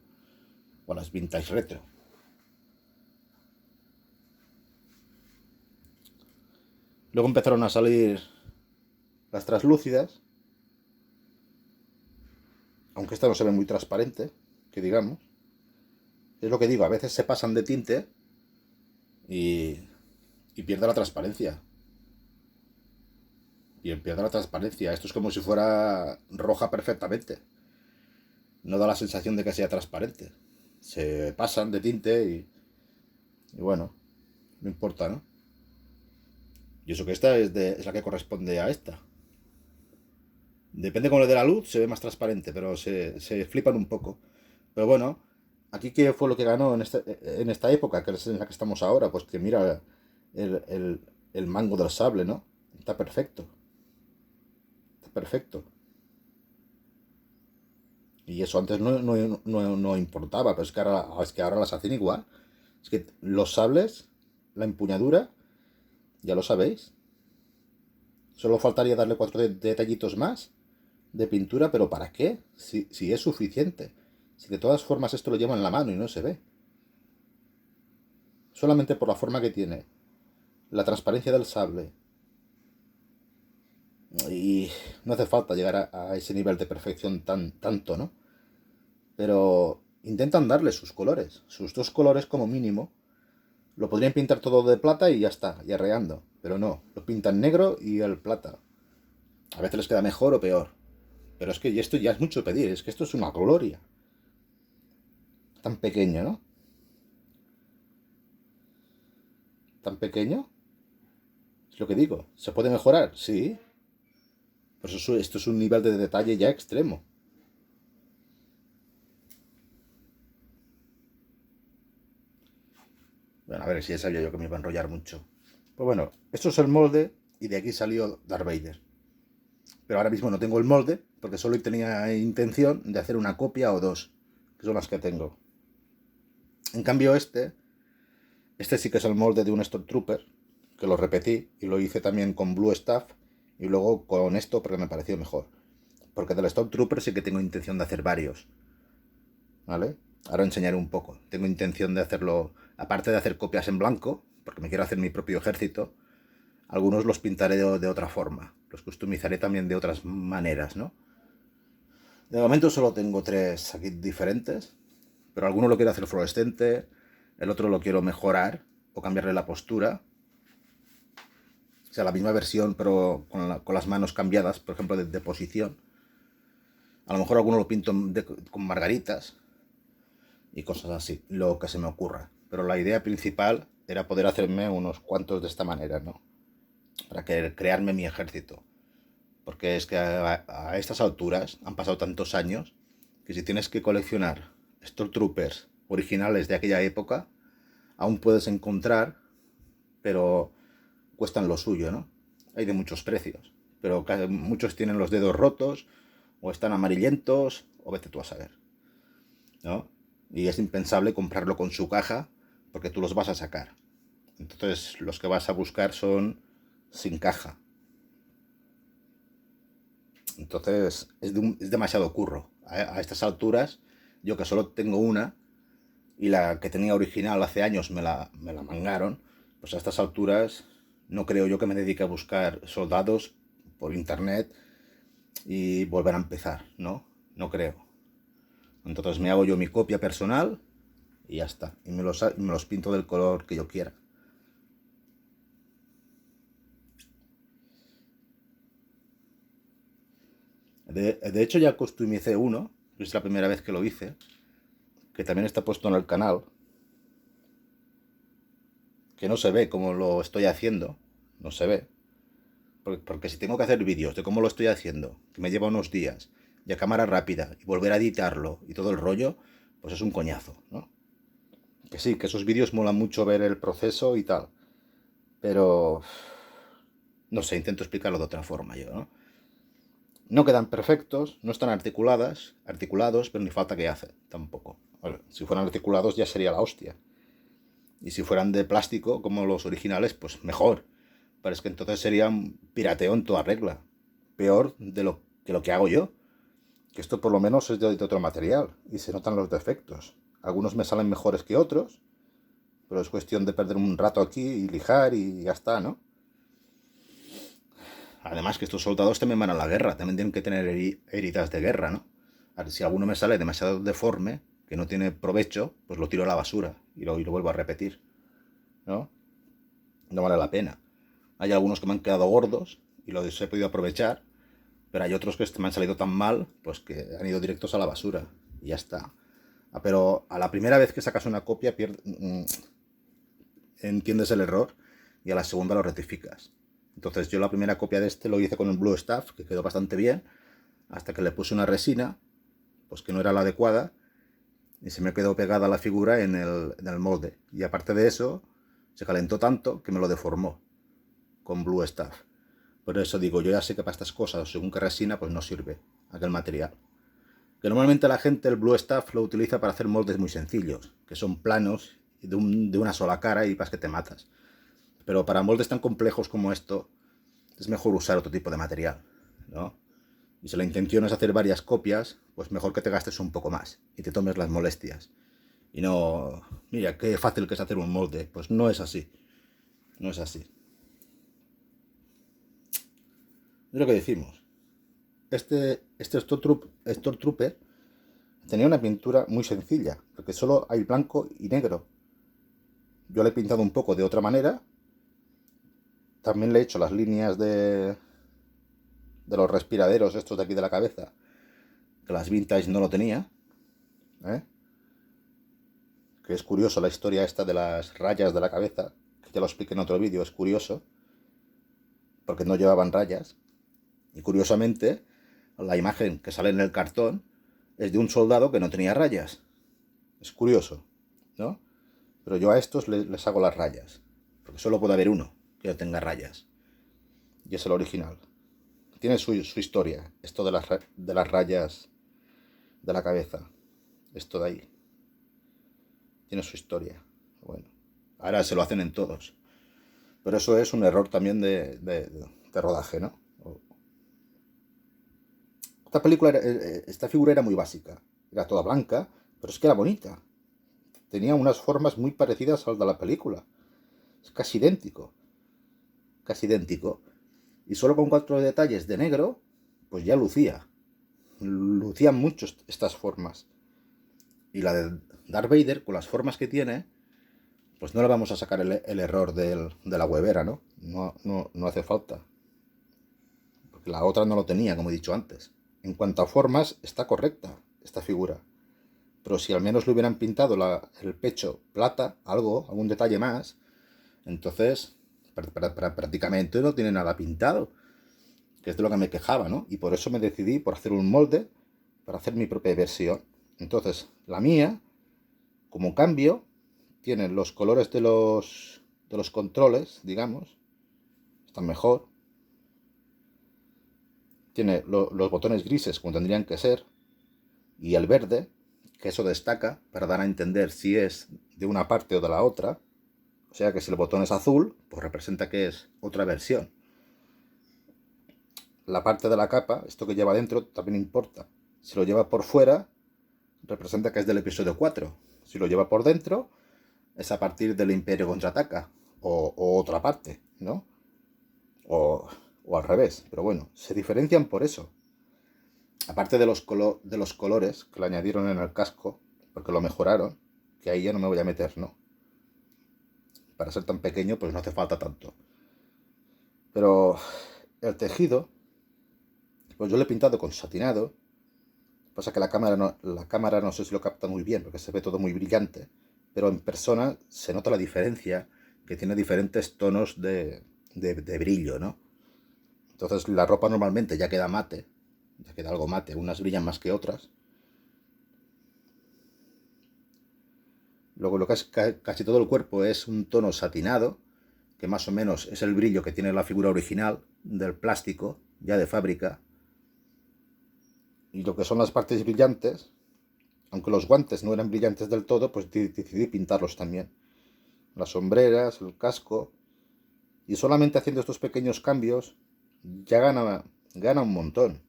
O a las vintage retro. Luego empezaron a salir las translúcidas, aunque esta no se ve muy transparente, que digamos. Es lo que digo, a veces se pasan de tinte y, y pierde la transparencia. Y pierde la transparencia. Esto es como si fuera roja perfectamente. No da la sensación de que sea transparente. Se pasan de tinte y bueno, no importa, ¿no? Y eso que esta es la que corresponde a esta. Depende cómo le dé la luz, se ve más transparente, pero se flipan un poco. Pero bueno, aquí qué fue lo que ganó en esta época, que es en la que estamos ahora, pues que mira el mango del sable, ¿no? Está perfecto, está perfecto. Y eso antes no importaba, pero es que ahora las hacen igual. Es que los sables, la empuñadura, ya lo sabéis. Solo faltaría darle cuatro detallitos más de pintura, pero ¿para qué? Si es suficiente. Si de todas formas esto lo lleva en la mano y no se ve. Solamente por la forma que tiene, la transparencia del sable. Y no hace falta llegar a ese nivel de perfección tanto, ¿no? Pero intentan darle sus colores, sus dos colores como mínimo. Lo podrían pintar todo de plata y ya está, y arreando. Pero no, lo pintan negro y el plata. A veces les queda mejor o peor. Pero es que esto ya es mucho pedir, es que esto es una gloria. Tan pequeño, ¿no? Tan pequeño. Es lo que digo. ¿Se puede mejorar? Sí. Pues esto es un nivel de detalle ya extremo. Bueno, a ver si ya sabía yo que me iba a enrollar mucho. Pues bueno, esto es el molde y de aquí salió Darth Vader. Pero ahora mismo no tengo el molde porque solo tenía intención de hacer una copia o dos, que son las que tengo. En cambio este sí que es el molde de un Stormtrooper, que lo repetí y lo hice también con Blue Staff y luego con esto porque me pareció mejor. Porque del Stormtrooper sí que tengo intención de hacer varios, ¿vale? Ahora enseñaré un poco. Tengo intención de hacerlo, aparte de hacer copias en blanco, porque me quiero hacer mi propio ejército, algunos los pintaré de otra forma. Los customizaré también de otras maneras, ¿no? De momento solo tengo tres aquí diferentes, pero alguno lo quiero hacer fluorescente, el otro lo quiero mejorar o cambiarle la postura. O sea, la misma versión, pero con las manos cambiadas, por ejemplo, de posición. A lo mejor alguno lo pinto con margaritas y cosas así, lo que se me ocurra. Pero la idea principal era poder hacerme unos cuantos de esta manera, ¿no? Para crearme mi ejército. Porque es que a estas alturas han pasado tantos años que si tienes que coleccionar Stormtroopers originales de aquella época, aún puedes encontrar, pero cuestan lo suyo, ¿no? Hay de muchos precios, pero muchos tienen los dedos rotos, o están amarillentos, o vete tú a saber, ¿no? Y es impensable comprarlo con su caja, porque tú los vas a sacar. Entonces los que vas a buscar son sin caja. Entonces es demasiado curro. A estas alturas, yo que solo tengo una, y la que tenía original hace años me la mangaron, pues a estas alturas no creo yo que me dedique a buscar soldados por internet y volver a empezar, ¿no? No creo. Entonces me hago yo mi copia personal y ya está. Y me los pinto del color que yo quiera. De hecho ya customicé uno, que es la primera vez que lo hice, que también está puesto en el canal, que no se ve como lo estoy haciendo, no se ve, porque si tengo que hacer vídeos de cómo lo estoy haciendo, que me lleva unos días, y a cámara rápida, y volver a editarlo, y todo el rollo, pues es un coñazo, ¿no? Que sí, que esos vídeos molan mucho ver el proceso y tal, pero no sé, intento explicarlo de otra forma yo, ¿no? No quedan perfectos, no están articulados, pero ni falta que hace, tampoco. Bueno, si fueran articulados ya sería la hostia. Y si fueran de plástico, como los originales, pues mejor. Pero es que entonces sería un pirateo en toda regla. Peor de lo que hago yo. Que esto por lo menos es de otro material. Y se notan los defectos. Algunos me salen mejores que otros. Pero es cuestión de perder un rato aquí y lijar y ya está, ¿no? Además que estos soldados también van a la guerra. También tienen que tener heridas de guerra, ¿no? A ver, si alguno me sale demasiado deforme, que no tiene provecho, pues lo tiro a la basura. Y lo vuelvo a repetir, ¿no? No vale la pena. Hay algunos que me han quedado gordos y los he podido aprovechar, pero hay otros que me han salido tan mal, pues que han ido directos a la basura y ya está. Pero a la primera vez que sacas una copia entiendes el error y a la segunda lo rectificas. Entonces yo la primera copia de este lo hice con el Blue Stuff, que quedó bastante bien, hasta que le puse una resina, pues que no era la adecuada, y se me quedó pegada la figura en el molde. Y aparte de eso, se calentó tanto que me lo deformó con Blue Stuff. Por eso digo, yo ya sé que para estas cosas, según qué resina, pues no sirve aquel material. Que normalmente la gente el Blue Stuff lo utiliza para hacer moldes muy sencillos, que son planos de una sola cara y vas que te matas. Pero para moldes tan complejos como esto, es mejor usar otro tipo de material, ¿no? Y si la intención es hacer varias copias, pues mejor que te gastes un poco más y te tomes las molestias. Y no, mira, qué fácil que es hacer un molde. Pues no es así. No es así. Es lo que decimos. Este Stormtrooper tenía una pintura muy sencilla, porque solo hay blanco y negro. Yo le he pintado un poco de otra manera. También le he hecho las líneas de los respiraderos estos de aquí de la cabeza, que las vintage no lo tenía, ¿eh? Que es curioso la historia esta de las rayas de la cabeza, que ya lo expliqué en otro vídeo, es curioso, porque no llevaban rayas. Y curiosamente, la imagen que sale en el cartón es de un soldado que no tenía rayas. Es curioso, ¿no? Pero yo a estos les hago las rayas, porque solo puede haber uno que no tenga rayas. Y es el original. Tiene su historia, esto de las rayas de la cabeza. Esto de ahí. Tiene su historia. Bueno, ahora se lo hacen en todos. Pero eso es un error también de rodaje, ¿no? Esta figura era muy básica. Era toda blanca, pero es que era bonita. Tenía unas formas muy parecidas al de la película. Es casi idéntico. Casi idéntico. Y solo con 4 detalles de negro, pues ya lucía. Lucían mucho estas formas. Y la de Darth Vader, con las formas que tiene, pues no le vamos a sacar el error de la huevera, ¿no? No hace falta. Porque la otra no lo tenía, como he dicho antes. En cuanto a formas, está correcta esta figura. Pero si al menos le hubieran pintado el pecho plata, algún detalle más, Entonces, prácticamente no tiene nada pintado, que es de lo que me quejaba, ¿no? Y por eso me decidí por hacer un molde para hacer mi propia versión. Entonces, la mía, como cambio, tiene los colores de los controles, digamos, están mejor. Tiene los botones grises como tendrían que ser, y el verde, que eso destaca para dar a entender si es de una parte o de la otra. O sea que si el botón es azul, pues representa que es otra versión. La parte de la capa, esto que lleva dentro, también importa. Si lo lleva por fuera, representa que es del episodio 4. Si lo lleva por dentro, es a partir del Imperio Contraataca. O otra parte, ¿no? O al revés. Pero bueno, se diferencian por eso. Aparte de los colores que le añadieron en el casco, porque lo mejoraron, que ahí ya no me voy a meter, ¿no? Para ser tan pequeño, pues no hace falta tanto. Pero el tejido, pues yo lo he pintado con satinado. Pasa que la cámara no sé si lo capta muy bien, porque se ve todo muy brillante. Pero en persona se nota la diferencia, que tiene diferentes tonos de brillo, ¿no? Entonces la ropa normalmente ya queda mate, ya queda algo mate, unas brillan más que otras. Luego lo que es casi todo el cuerpo es un tono satinado, que más o menos es el brillo que tiene la figura original del plástico, ya de fábrica. Y lo que son las partes brillantes, aunque los guantes no eran brillantes del todo, pues decidí pintarlos también. Las sombreras, el casco. Y solamente haciendo estos pequeños cambios ya gana un montón.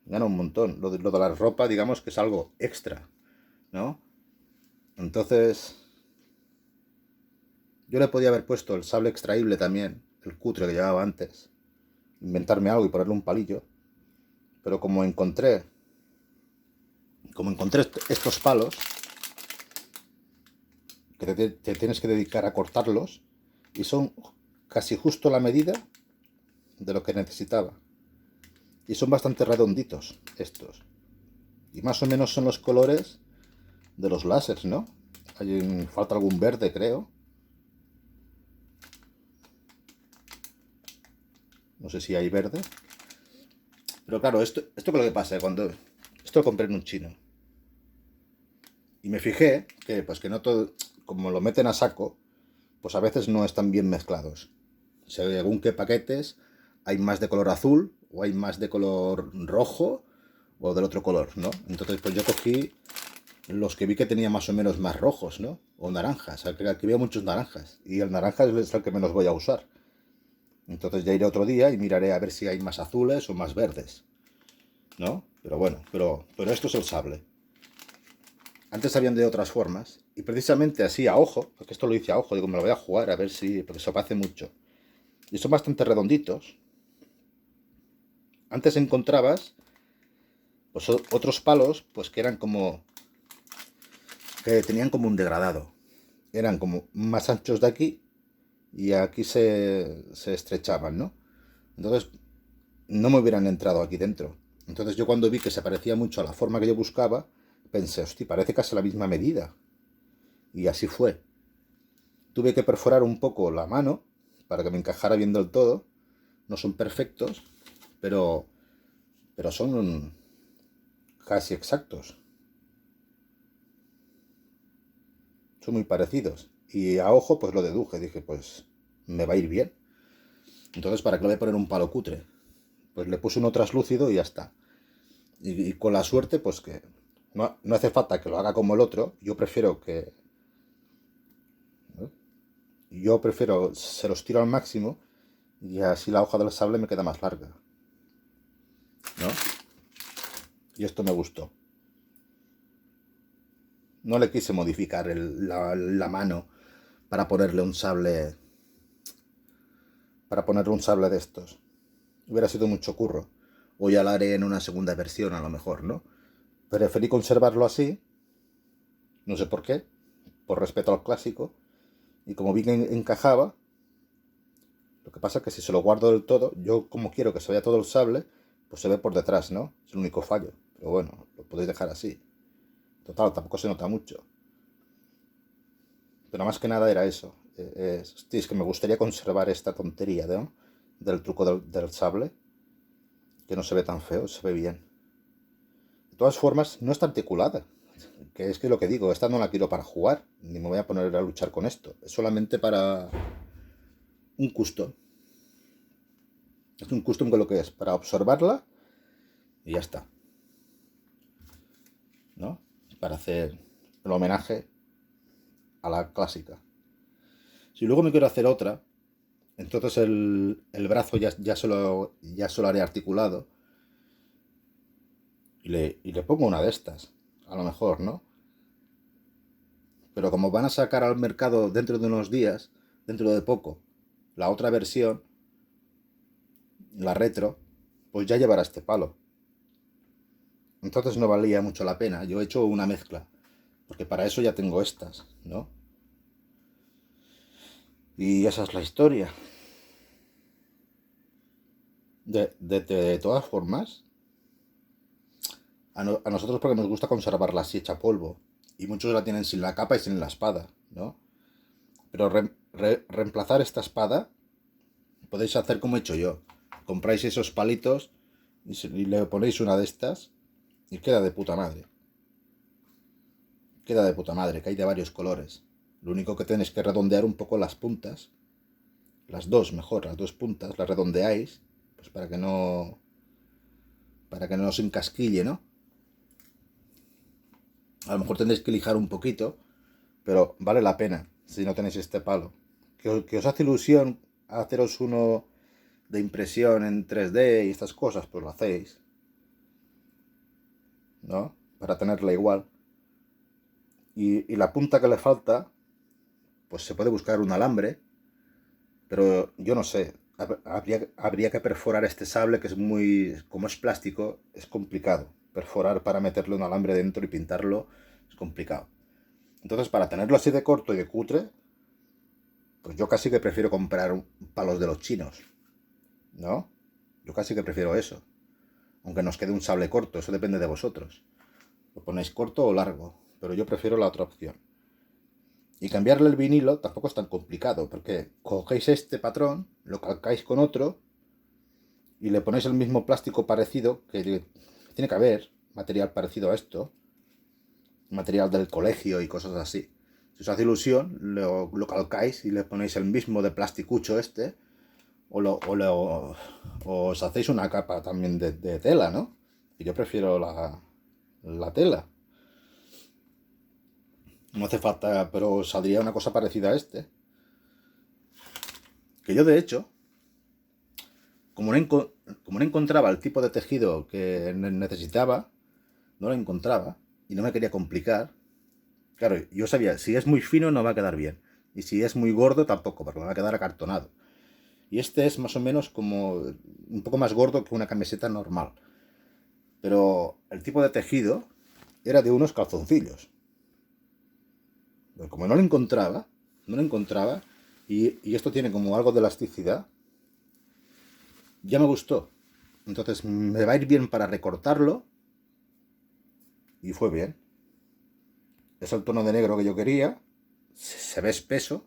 Gana un montón. Lo de la ropa, digamos que es algo extra, ¿no? Entonces, yo le podía haber puesto el sable extraíble también, el cutre que llevaba antes. Inventarme algo y ponerle un palillo. Pero como encontré estos palos, que te tienes que dedicar a cortarlos, y son casi justo la medida de lo que necesitaba. Y son bastante redonditos estos. Y más o menos son los colores de los láseres, ¿no? Falta algún verde, creo. No sé si hay verde. Pero claro, esto es lo que pasa cuando... Esto lo compré en un chino. Y me fijé que, pues que no todo... Como lo meten a saco, pues a veces no están bien mezclados. Según qué paquetes, hay más de color azul, o hay más de color rojo, o del otro color, ¿no? Entonces pues yo cogí los que vi que tenía más o menos más rojos, ¿no? O naranjas, aquí veo muchos naranjas, y el naranja es el que menos voy a usar. Entonces ya iré otro día y miraré a ver si hay más azules o más verdes, ¿no? Pero bueno, pero esto es el sable. Antes habían de otras formas, y precisamente así a ojo, porque esto lo hice a ojo, digo, me lo voy a jugar a ver si, porque se parece mucho. Y son bastante redonditos. Antes encontrabas pues, otros palos, pues que eran como... que tenían como un degradado. Eran como más anchos de aquí y aquí se estrechaban, ¿no? Entonces no me hubieran entrado aquí dentro. Entonces yo cuando vi que se parecía mucho a la forma que yo buscaba, pensé, hostia, parece casi la misma medida. Y así fue. Tuve que perforar un poco la mano para que me encajara bien del todo. No son perfectos, pero son casi exactos. Son muy parecidos. Y a ojo pues lo deduje, dije, pues me va a ir bien. Entonces, ¿para qué le voy a poner un palo cutre? Pues le puse uno traslúcido y ya está. Y con la suerte, pues que no hace falta que lo haga como el otro. Yo prefiero que... ¿no? Yo prefiero, se los tiro al máximo y así la hoja del sable me queda más larga, ¿no? Y esto me gustó. No le quise modificar la mano para ponerle un sable... Para ponerle un sable de estos. Hubiera sido mucho curro. O ya la haré en una segunda versión a lo mejor, ¿no? Preferí conservarlo así. No sé por qué. Por respeto al clásico. Y como vi que encajaba, lo que pasa es que si se lo guardo del todo, yo como quiero que se vea todo el sable, pues se ve por detrás, ¿no? Es el único fallo. Pero bueno, lo podéis dejar así. Total, tampoco se nota mucho. Pero más que nada era eso. Hostia, es que me gustaría conservar esta tontería, ¿no? Del truco del sable, que no se ve tan feo, se ve bien. De todas formas, no está articulada. Que es que lo que digo, esta no la quiero para jugar, ni me voy a poner a luchar con esto. Es solamente para un custom. Es un custom que lo que es, para observarla y ya está. ¿No? Para hacer el homenaje a la clásica. Si luego me quiero hacer otra, entonces el brazo ya se lo haré articulado y le pongo una de estas, a lo mejor, ¿no? Pero como van a sacar al mercado dentro de unos días, dentro de poco, la otra versión, la retro, pues ya llevará este palo. Entonces no valía mucho la pena. Yo he hecho una mezcla, porque para eso ya tengo estas, ¿no? Y esa es la historia. De todas formas, a nosotros porque nos gusta conservarla así hecha polvo. Y muchos la tienen sin la capa y sin la espada, ¿no? Pero reemplazar esta espada podéis hacer como he hecho yo. Compráis esos palitos y le ponéis una de estas y queda de puta madre. Queda de puta madre, que hay de varios colores. Lo único que tenéis que redondear un poco las puntas. Las dos, mejor, las dos puntas, las redondeáis. Pues para que no... Para que no os encasquille, ¿no? A lo mejor tendréis que lijar un poquito, pero vale la pena si no tenéis este palo. Que os hace ilusión haceros uno de impresión en 3D y estas cosas, pues lo hacéis, ¿no? Para tenerla igual. Y la punta que le falta, pues se puede buscar un alambre, pero yo no sé. Habría que perforar este sable que es muy... Como es plástico, es complicado. Perforar para meterle un alambre dentro y pintarlo es complicado. Entonces, para tenerlo así de corto y de cutre, pues yo casi que prefiero comprar palos de los chinos, ¿no? Yo casi que prefiero eso. Aunque nos quede un sable corto, eso depende de vosotros. Lo ponéis corto o largo, pero yo prefiero la otra opción. Y cambiarle el vinilo tampoco es tan complicado, porque cogéis este patrón, lo calcáis con otro y le ponéis el mismo plástico parecido, que tiene que haber material parecido a esto, material del colegio y cosas así. Si os hace ilusión, lo calcáis y le ponéis el mismo de plasticucho este, o os hacéis una capa también de tela, ¿no? Y yo prefiero la tela. No hace falta, pero saldría una cosa parecida a este. Que yo, de hecho, como no encontraba el tipo de tejido que necesitaba, no lo encontraba y no me quería complicar. Claro, yo sabía, si es muy fino no va a quedar bien. Y si es muy gordo tampoco, porque me va a quedar acartonado. Y este es más o menos como un poco más gordo que una camiseta normal. Pero el tipo de tejido era de unos calzoncillos. Pero como no lo encontraba, y esto tiene como algo de elasticidad, ya me gustó. Entonces me va a ir bien para recortarlo. Y fue bien. Es el tono de negro que yo quería. Se ve espeso,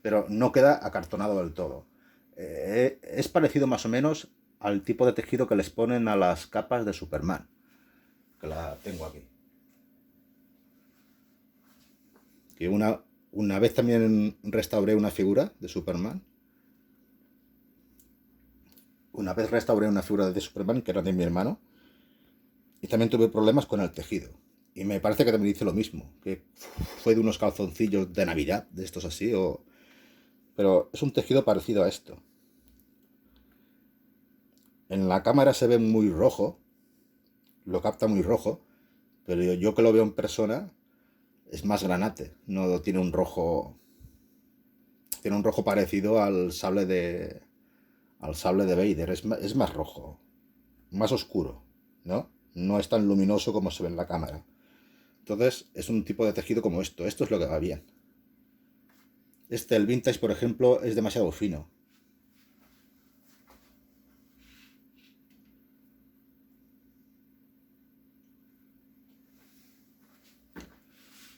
pero no queda acartonado del todo. Es parecido más o menos al tipo de tejido que les ponen a las capas de Superman. Que la tengo aquí. Que una vez también restauré una figura de Superman. Una vez restauré una figura de Superman que era de mi hermano. Y también tuve problemas con el tejido. Y me parece que también hice lo mismo. Que fue de unos calzoncillos de Navidad, de estos así. Pero es un tejido parecido a esto. En la cámara se ve muy rojo. Lo capta muy rojo. Pero yo que lo veo en persona es más granate. No tiene un rojo. Tiene un rojo parecido al sable de. Al sable de Vader. Es más rojo. Más oscuro. ¿No? No es tan luminoso como se ve en la cámara. Entonces es un tipo de tejido como esto. Esto es lo que va bien. El vintage, por ejemplo, es demasiado fino.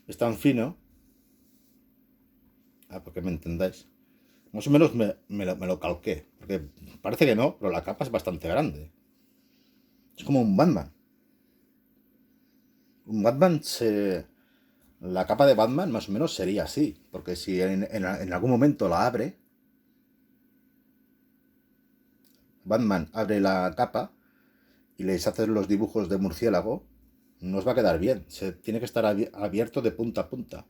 Es tan fino. Ah, porque que me entendáis. Más o menos me lo calqué, porque parece que no, pero la capa es bastante grande. Es como un Batman. Un Batman La capa de Batman más o menos sería así, porque si en algún momento la abre, Batman abre la capa y les hace los dibujos de murciélago, no os va a quedar bien. Se tiene que estar abierto de punta a punta.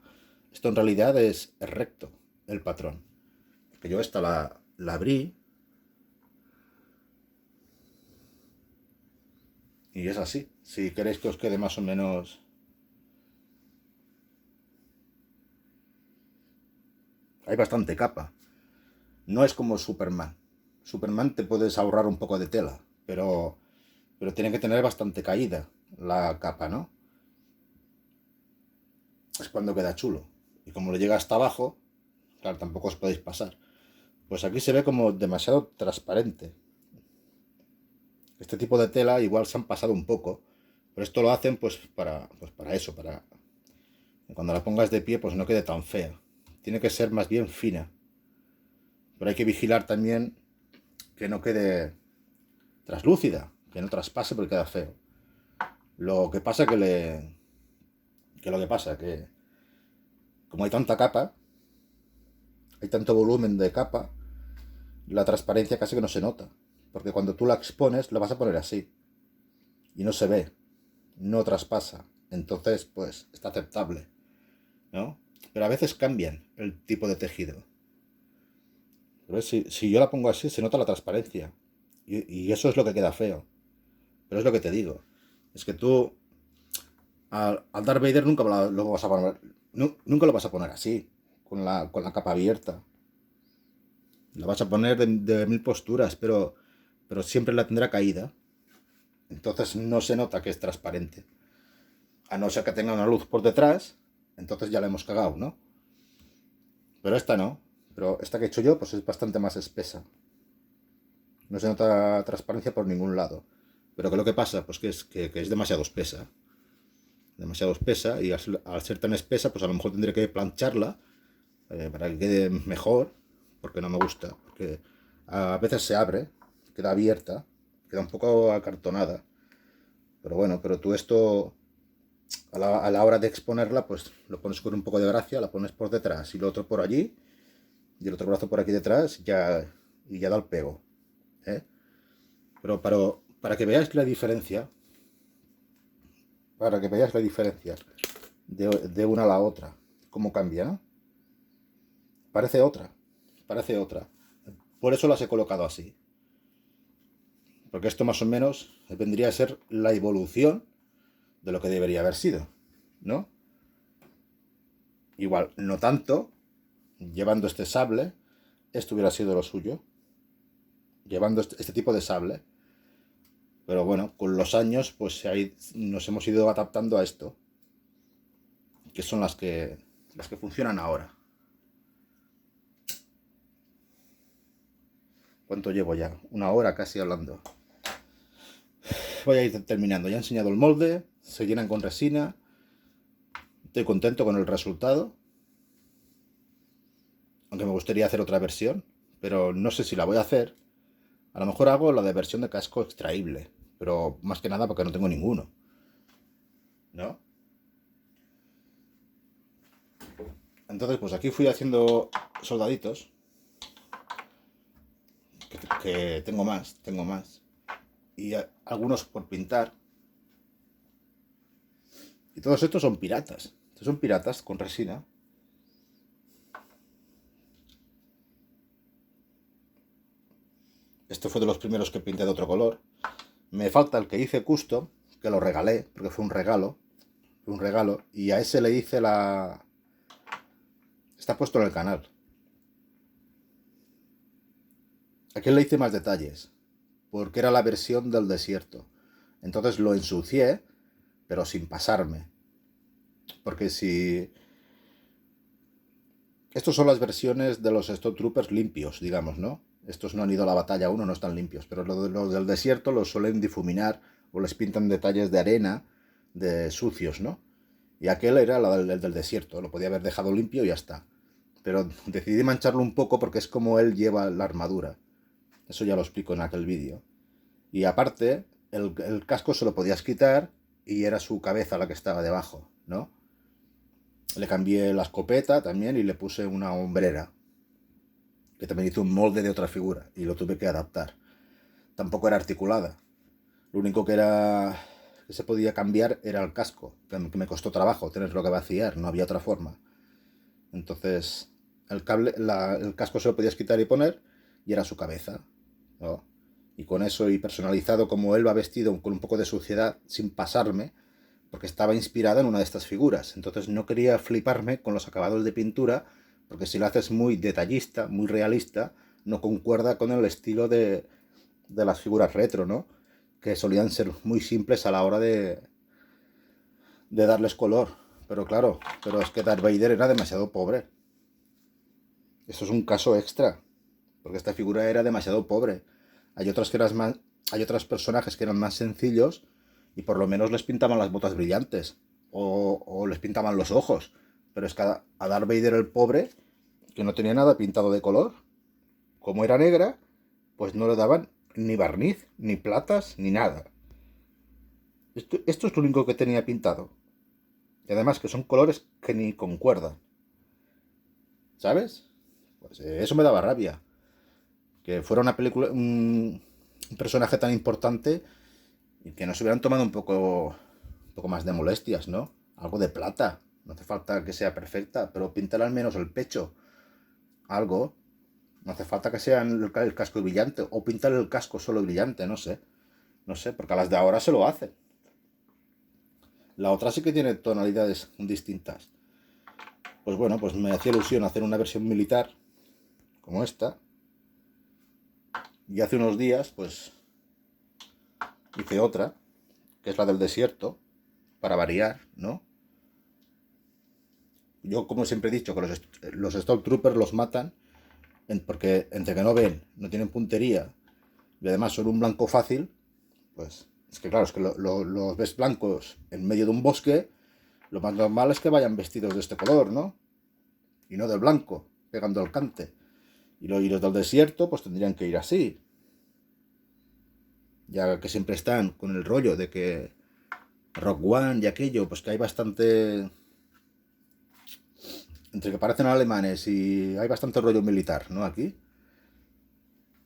Esto en realidad es recto, el patrón. Porque yo esta la abrí y es así. Si queréis que os quede más o menos... Hay bastante capa. No es como Superman. Superman te puedes ahorrar un poco de tela, pero tiene que tener bastante caída la capa, ¿no? Es cuando queda chulo. Y como le llega hasta abajo, claro, tampoco os podéis pasar. Pues aquí se ve como demasiado transparente. Este tipo de tela igual se han pasado un poco, pero esto lo hacen pues para eso, para que cuando la pongas de pie pues no quede tan fea. Tiene que ser más bien fina. Pero hay que vigilar también que no quede traslúcida, que no traspase porque queda feo. Lo que pasa que como hay tanta capa, hay tanto volumen de capa, la transparencia casi que no se nota. Porque cuando tú la expones, la vas a poner así. Y no se ve. No traspasa. Entonces, pues, está aceptable. ¿No? Pero a veces cambian el tipo de tejido. Pero si yo la pongo así, se nota la transparencia. Y eso es lo que queda feo. Pero es lo que te digo. Es que tú, al Darth Vader nunca lo vas a poner, nunca lo vas a poner así, con la capa abierta. La vas a poner de mil posturas, pero siempre la tendrá caída. Entonces no se nota que es transparente. A no ser que tenga una luz por detrás, entonces ya la hemos cagado, ¿no? Pero esta no. Pero esta que he hecho yo, pues es bastante más espesa. No se nota transparencia por ningún lado. Pero ¿qué es lo que pasa? Pues que es demasiado espesa. Demasiado espesa, y al ser tan espesa, pues a lo mejor tendré que plancharla para que quede mejor, porque no me gusta. Porque a veces se abre, queda abierta, queda un poco acartonada. Pero bueno, pero tú esto, a la hora de exponerla, pues lo pones con un poco de gracia, la pones por detrás y lo otro por allí, y el otro brazo por aquí detrás, y ya da el pego. ¿Eh? Pero para que veáis la diferencia, de una a la otra, cómo cambia, ¿no? Parece otra, parece otra. Por eso las he colocado así. Porque esto más o menos vendría a ser la evolución de lo que debería haber sido, ¿no? Igual, no tanto, llevando este sable, esto hubiera sido lo suyo, llevando este tipo de sable. Pero bueno, con los años, pues nos hemos ido adaptando a esto, que son las que funcionan ahora. ¿Cuánto llevo ya? Una hora casi hablando. Voy a ir terminando. Ya he enseñado el molde, se llenan con resina. Estoy contento con el resultado. Aunque me gustaría hacer otra versión, pero no sé si la voy a hacer. A lo mejor hago la de versión de casco extraíble, pero más que nada porque no tengo ninguno, ¿no? Entonces, pues aquí fui haciendo soldaditos. Que tengo más. Y algunos por pintar. Y todos estos son piratas. Estos son piratas con resina. Este fue de los primeros que pinté de otro color. Me falta el que hice custom, que lo regalé, porque fue un regalo. Y a ese le hice la... Está puesto en el canal. Aquí le hice más detalles, porque era la versión del desierto. Entonces lo ensucié, pero sin pasarme. Porque si... Estos son las versiones de los Stormtroopers limpios, digamos, ¿no? Estos no han ido a la batalla aún, no están limpios. Pero los del desierto los suelen difuminar o les pintan detalles de arena, de sucios, ¿no? Y aquel era el del desierto, lo podía haber dejado limpio y ya está. pero decidí mancharlo un poco porque es como él lleva la armadura. Eso ya lo explico en aquel vídeo. Y aparte, el casco se lo podías quitar y era su cabeza la que estaba debajo, ¿no? Le cambié la escopeta también y le puse una hombrera, que también hizo un molde de otra figura y lo tuve que adaptar. Tampoco era articulada. Lo único que se podía cambiar era el casco, que me costó trabajo tenerlo que vaciar, no había otra forma. Entonces, el casco se lo podías quitar y poner y era su cabeza, ¿no? Y con eso, y personalizado como él va vestido con un poco de suciedad, sin pasarme, porque estaba inspirado en una de estas figuras. Entonces no quería fliparme con los acabados de pintura, porque si lo haces muy detallista, muy realista, no concuerda con el estilo de las figuras retro, ¿no? Que solían ser muy simples a la hora de darles color. Pero claro, pero es que Darth Vader era demasiado pobre. Esto es un caso extra, porque esta figura era demasiado pobre. Hay otras que eran más, hay otros personajes que eran más sencillos y por lo menos les pintaban las botas brillantes o les pintaban los ojos. Pero es que a Darth Vader el pobre, que no tenía nada pintado de color, como era negra, pues no le daban ni barniz, ni platas, ni nada. Esto es lo único que tenía pintado. Y además que son colores que ni concuerdan. ¿Sabes? Pues eso me daba rabia. Que fuera una película, un personaje tan importante y que nos hubieran tomado un poco más de molestias, ¿no? Algo de plata. No hace falta que sea perfecta, pero píntale al menos el pecho. Algo. No hace falta que sea el casco brillante. O píntale el casco solo brillante, no sé. No sé, porque a las de ahora se lo hacen. La otra sí que tiene tonalidades distintas. Pues bueno, pues me hacía ilusión hacer una versión militar como esta. Y hace unos días, pues, hice otra, que es la del desierto, para variar, ¿no? Yo, como siempre he dicho, que los Stormtroopers los matan porque entre que no ven, no tienen puntería y además son un blanco fácil, pues es que claro, es que los ves blancos en medio de un bosque, lo más normal es que vayan vestidos de este color, ¿no? Y no del blanco, pegando el cante. Y los del desierto, pues tendrían que ir así. Ya que siempre están con el rollo de que Rogue One y aquello, pues que hay bastante... Entre que parecen alemanes y hay bastante rollo militar, ¿no? Aquí.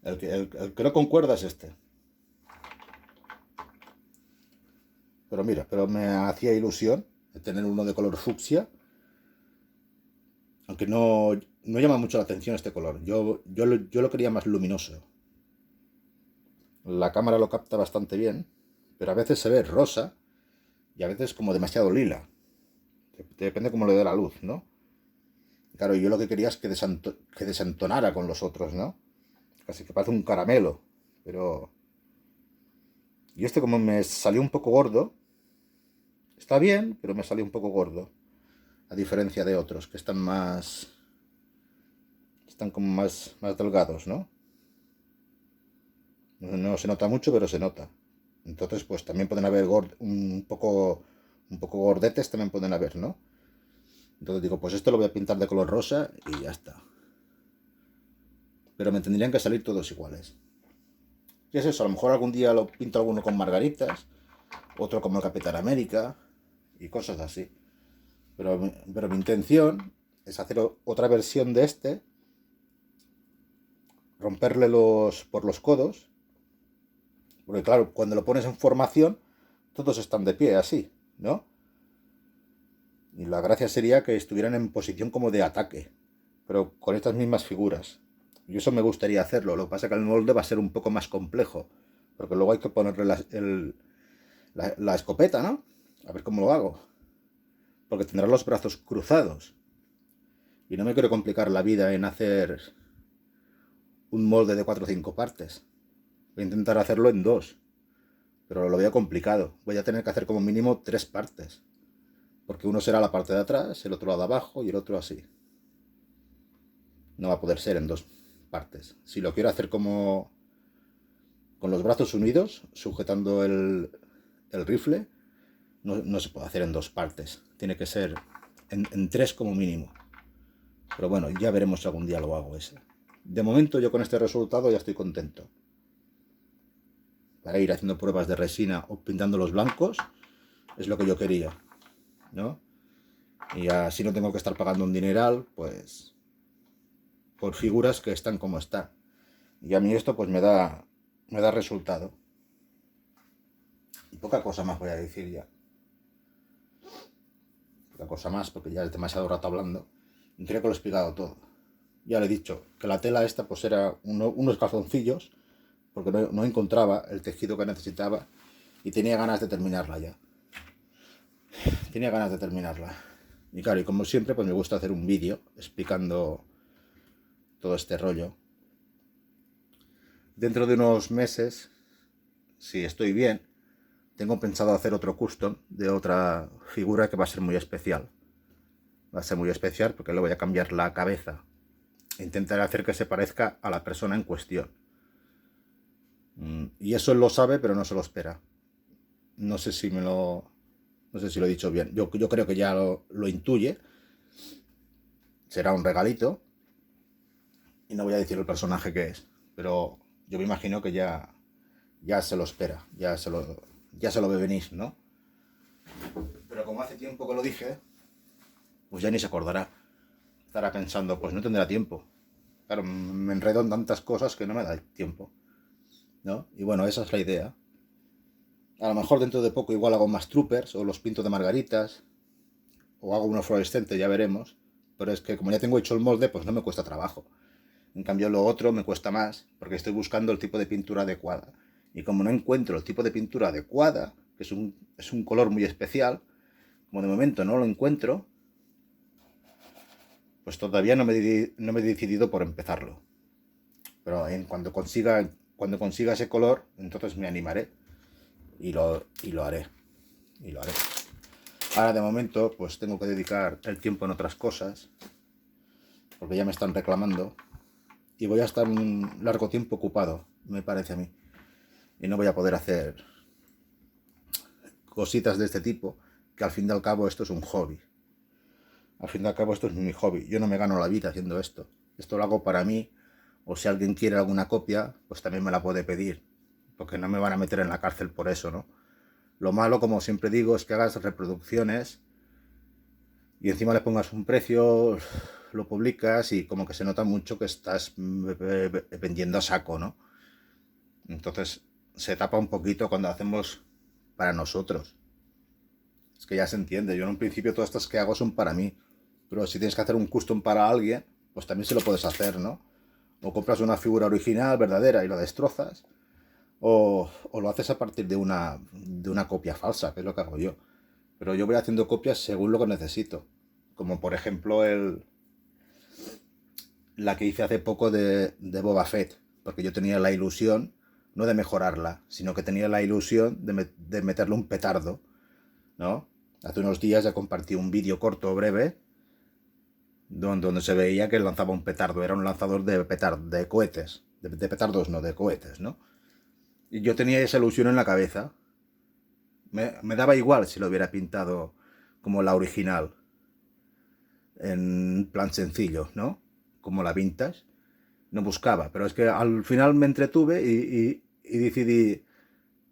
El que no concuerda es este. Pero mira, pero me hacía ilusión tener uno de color fucsia. Aunque no llama mucho la atención este color. Yo lo quería más luminoso. La cámara lo capta bastante bien, pero a veces se ve rosa y a veces como demasiado lila. Depende cómo le dé la luz, ¿no? Claro, yo lo que quería es que desentonara con los otros, ¿no? Casi que parece un caramelo. Pero... Y este como me salió un poco gordo. Está bien, pero me salió un poco gordo. A diferencia de otros que están más... Están como más delgados, ¿no? No se nota mucho, pero se nota. Entonces, pues también pueden haber un poco gordetes, también pueden haber, ¿no? Entonces digo, pues esto lo voy a pintar de color rosa y ya está. Pero me tendrían que salir todos iguales. Y es eso, a lo mejor algún día lo pinto alguno con margaritas, otro como el Capitán América y cosas así. Pero mi intención es hacer otra versión de este, romperle por los codos, porque claro, cuando lo pones en formación, todos están de pie, así, ¿no? Y la gracia sería que estuvieran en posición como de ataque, pero con estas mismas figuras. Y eso me gustaría hacerlo, lo que pasa es que el molde va a ser un poco más complejo, porque luego hay que ponerle la escopeta, ¿no? A ver cómo lo hago. Porque tendrá los brazos cruzados. Y no me quiero complicar la vida en hacer un molde de 4 o 5 partes. Voy a intentar hacerlo en 2. Pero lo veo complicado. Voy a tener que hacer como mínimo 3 partes. Porque uno será la parte de atrás, el otro lado de abajo y el otro así. No va a poder ser en 2 partes. Si lo quiero hacer como con los brazos unidos, sujetando el rifle, no se puede hacer en 2 partes. Tiene que ser en 3 como mínimo. Pero bueno, ya veremos si algún día lo hago ese. De momento yo con este resultado ya estoy contento. Para ir haciendo pruebas de resina o pintando los blancos es lo que yo quería, ¿no? Y así no tengo que estar pagando un dineral, pues, por figuras que están como están. Y a mí esto pues me da resultado. Y poca cosa más voy a decir ya. Poca cosa más porque ya es demasiado rato hablando. Y creo que lo he explicado todo. Ya le he dicho que la tela esta pues era unos calzoncillos, porque no encontraba el tejido que necesitaba y tenía ganas de terminarla ya. Tenía ganas de terminarla. Y claro, y como siempre pues me gusta hacer un vídeo explicando todo este rollo. Dentro de unos meses, si estoy bien, tengo pensado hacer otro custom de otra figura que va a ser muy especial. Va a ser muy especial porque le voy a cambiar la cabeza. Intentaré hacer que se parezca a la persona en cuestión. Y eso él lo sabe, pero no se lo espera. No sé si lo he dicho bien. Yo creo que ya lo intuye. Será un regalito. Y no voy a decir el personaje que es. Pero yo me imagino que ya se lo espera. Ya se lo ve venir, ¿no? Pero como hace tiempo que lo dije, pues ya ni se acordará. Estará pensando, pues no tendrá tiempo. Claro, me enredo en tantas cosas que no me da el tiempo, ¿no? Y bueno, esa es la idea. A lo mejor dentro de poco igual hago más troopers o los pinto de margaritas o hago uno fluorescente, ya veremos. Pero es que como ya tengo hecho el molde, pues no me cuesta trabajo. En cambio lo otro me cuesta más porque estoy buscando el tipo de pintura adecuada. Y como no encuentro el tipo de pintura adecuada, que es un color muy especial, como de momento no lo encuentro, pues todavía no me he decidido por empezarlo. Pero cuando consiga ese color, entonces me animaré y lo haré. Y lo haré. Ahora de momento pues tengo que dedicar el tiempo en otras cosas, porque ya me están reclamando y voy a estar un largo tiempo ocupado, me parece a mí. Y no voy a poder hacer cositas de este tipo, que al fin y al cabo esto es un hobby. Al fin y al cabo esto es mi hobby. Yo no me gano la vida haciendo esto. Esto lo hago para mí, o si alguien quiere alguna copia, pues también me la puede pedir, porque no me van a meter en la cárcel por eso, ¿no? Lo malo, como siempre digo, es que hagas reproducciones y encima le pongas un precio, lo publicas y como que se nota mucho que estás vendiendo a saco, ¿no? Entonces se tapa un poquito cuando hacemos para nosotros. Es que ya se entiende. Yo en un principio todas estas que hago son para mí. Pero si tienes que hacer un custom para alguien, pues también se lo puedes hacer, ¿no? O compras una figura original, verdadera, y la destrozas. O lo haces a partir de una copia falsa, que es lo que hago yo. Pero yo voy haciendo copias según lo que necesito. Como por ejemplo la que hice hace poco de Boba Fett. Porque yo tenía la ilusión, no de mejorarla, sino que tenía la ilusión de meterle un petardo, ¿no? Hace unos días ya compartí un vídeo corto, breve, donde se veía que lanzaba un petardo. Era un lanzador de cohetes. De petardos, no, de cohetes, ¿no? Y yo tenía esa ilusión en la cabeza. Me daba igual si lo hubiera pintado como la original, en plan sencillo, ¿no? Como la vintage. No buscaba, pero es que al final me entretuve y decidí,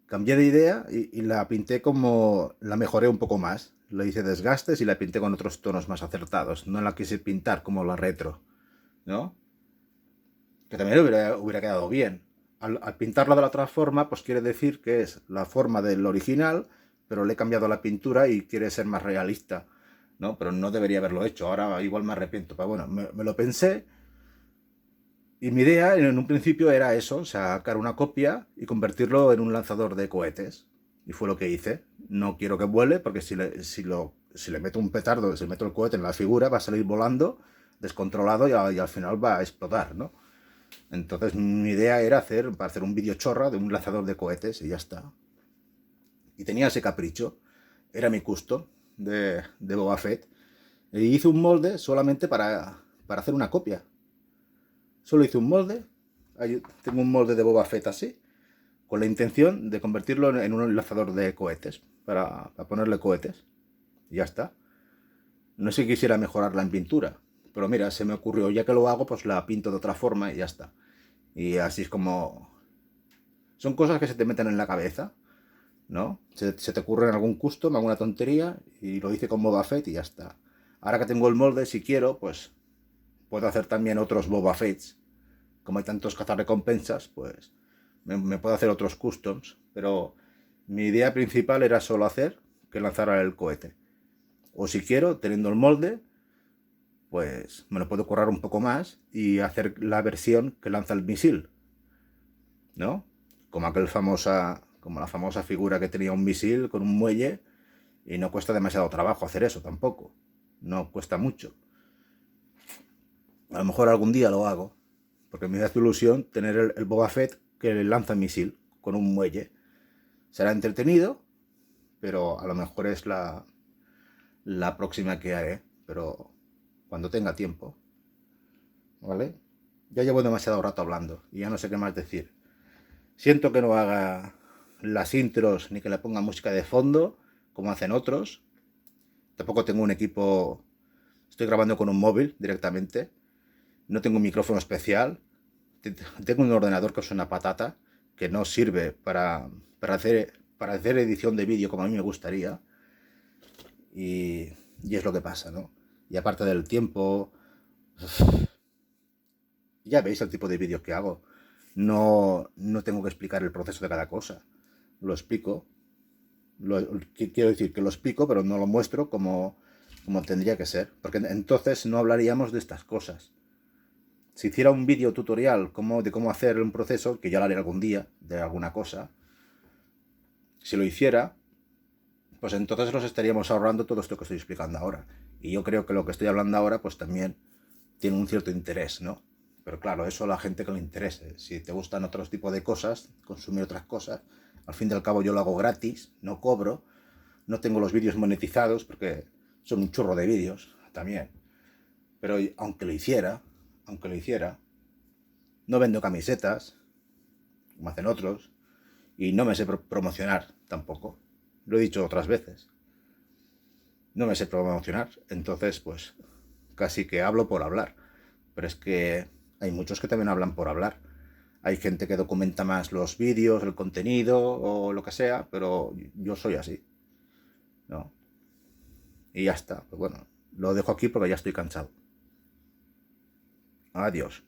cambié de idea y la pinté como, la mejoré un poco más. Le hice desgastes y la pinté con otros tonos más acertados. No la quise pintar como la retro, ¿no? Que también hubiera quedado bien. Al pintarla de la otra forma, pues quiere decir que es la forma del original, pero le he cambiado la pintura y quiere ser más realista, ¿no? Pero no debería haberlo hecho. Ahora igual me arrepiento. Pero bueno, me lo pensé. Y mi idea en un principio era eso, sacar una copia y convertirlo en un lanzador de cohetes. Y fue lo que hice. No quiero que vuele, porque si le meto un petardo, si le meto el cohete en la figura, va a salir volando, descontrolado y al final va a explotar, ¿no? Entonces mi idea era hacer un vídeo chorra de un lanzador de cohetes y ya está. Y tenía ese capricho. Era mi gusto de Boba Fett. Y hice un molde solamente para hacer una copia. Solo hice un molde. Ahí tengo un molde de Boba Fett así, con la intención de convertirlo en un lanzador de cohetes, para ponerle cohetes. Y ya está. No sé si quisiera mejorarla en pintura, pero mira, se me ocurrió, ya que lo hago, pues la pinto de otra forma y ya está. Y así es como... Son cosas que se te meten en la cabeza, ¿no? Se te ocurre en algún custom, alguna tontería, y lo hice con Boba Fett y ya está. Ahora que tengo el molde, si quiero, pues puedo hacer también otros Boba Fetts. Como hay tantos cazarrecompensas, pues me puedo hacer otros customs. Pero mi idea principal era solo hacer que lanzara el cohete. O si quiero, teniendo el molde, pues me lo puedo currar un poco más y hacer la versión que lanza el misil, ¿no? Como como la famosa figura que tenía un misil con un muelle, y no cuesta demasiado trabajo hacer eso tampoco. No cuesta mucho. A lo mejor algún día lo hago, porque me da ilusión tener el Boba Fett que lanza el misil con un muelle. Será entretenido, pero a lo mejor es la próxima que haré, pero cuando tenga tiempo, ¿vale? Ya llevo demasiado rato hablando y ya no sé qué más decir. Siento que no haga las intros ni que le ponga música de fondo, como hacen otros. Tampoco tengo un equipo... Estoy grabando con un móvil directamente. No tengo un micrófono especial. Tengo un ordenador que es una patata, que no sirve para hacer edición de vídeo como a mí me gustaría. Y es lo que pasa, ¿no? Y aparte del tiempo... Ya veis el tipo de vídeos que hago. No tengo que explicar el proceso de cada cosa. Lo explico. Quiero decir que lo explico, pero no lo muestro como tendría que ser. Porque entonces no hablaríamos de estas cosas. Si hiciera un vídeo tutorial de cómo hacer un proceso, que yo lo haré algún día, de alguna cosa, si lo hiciera, pues entonces nos estaríamos ahorrando todo esto que estoy explicando ahora. Y yo creo que lo que estoy hablando ahora, pues también tiene un cierto interés, ¿no? Pero claro, eso a la gente que le interese. Si te gustan otros tipos de cosas, consumir otras cosas, al fin y al cabo yo lo hago gratis, no cobro, no tengo los vídeos monetizados porque son un churro de vídeos también. Pero aunque lo hiciera, no vendo camisetas, como hacen otros, y no me sé promocionar tampoco. Lo he dicho otras veces. No me sé promocionar, entonces pues casi que hablo por hablar. Pero es que hay muchos que también hablan por hablar. Hay gente que documenta más los vídeos, el contenido o lo que sea, pero yo soy así, ¿no? Y ya está. Pues bueno, lo dejo aquí porque ya estoy cansado. Adiós.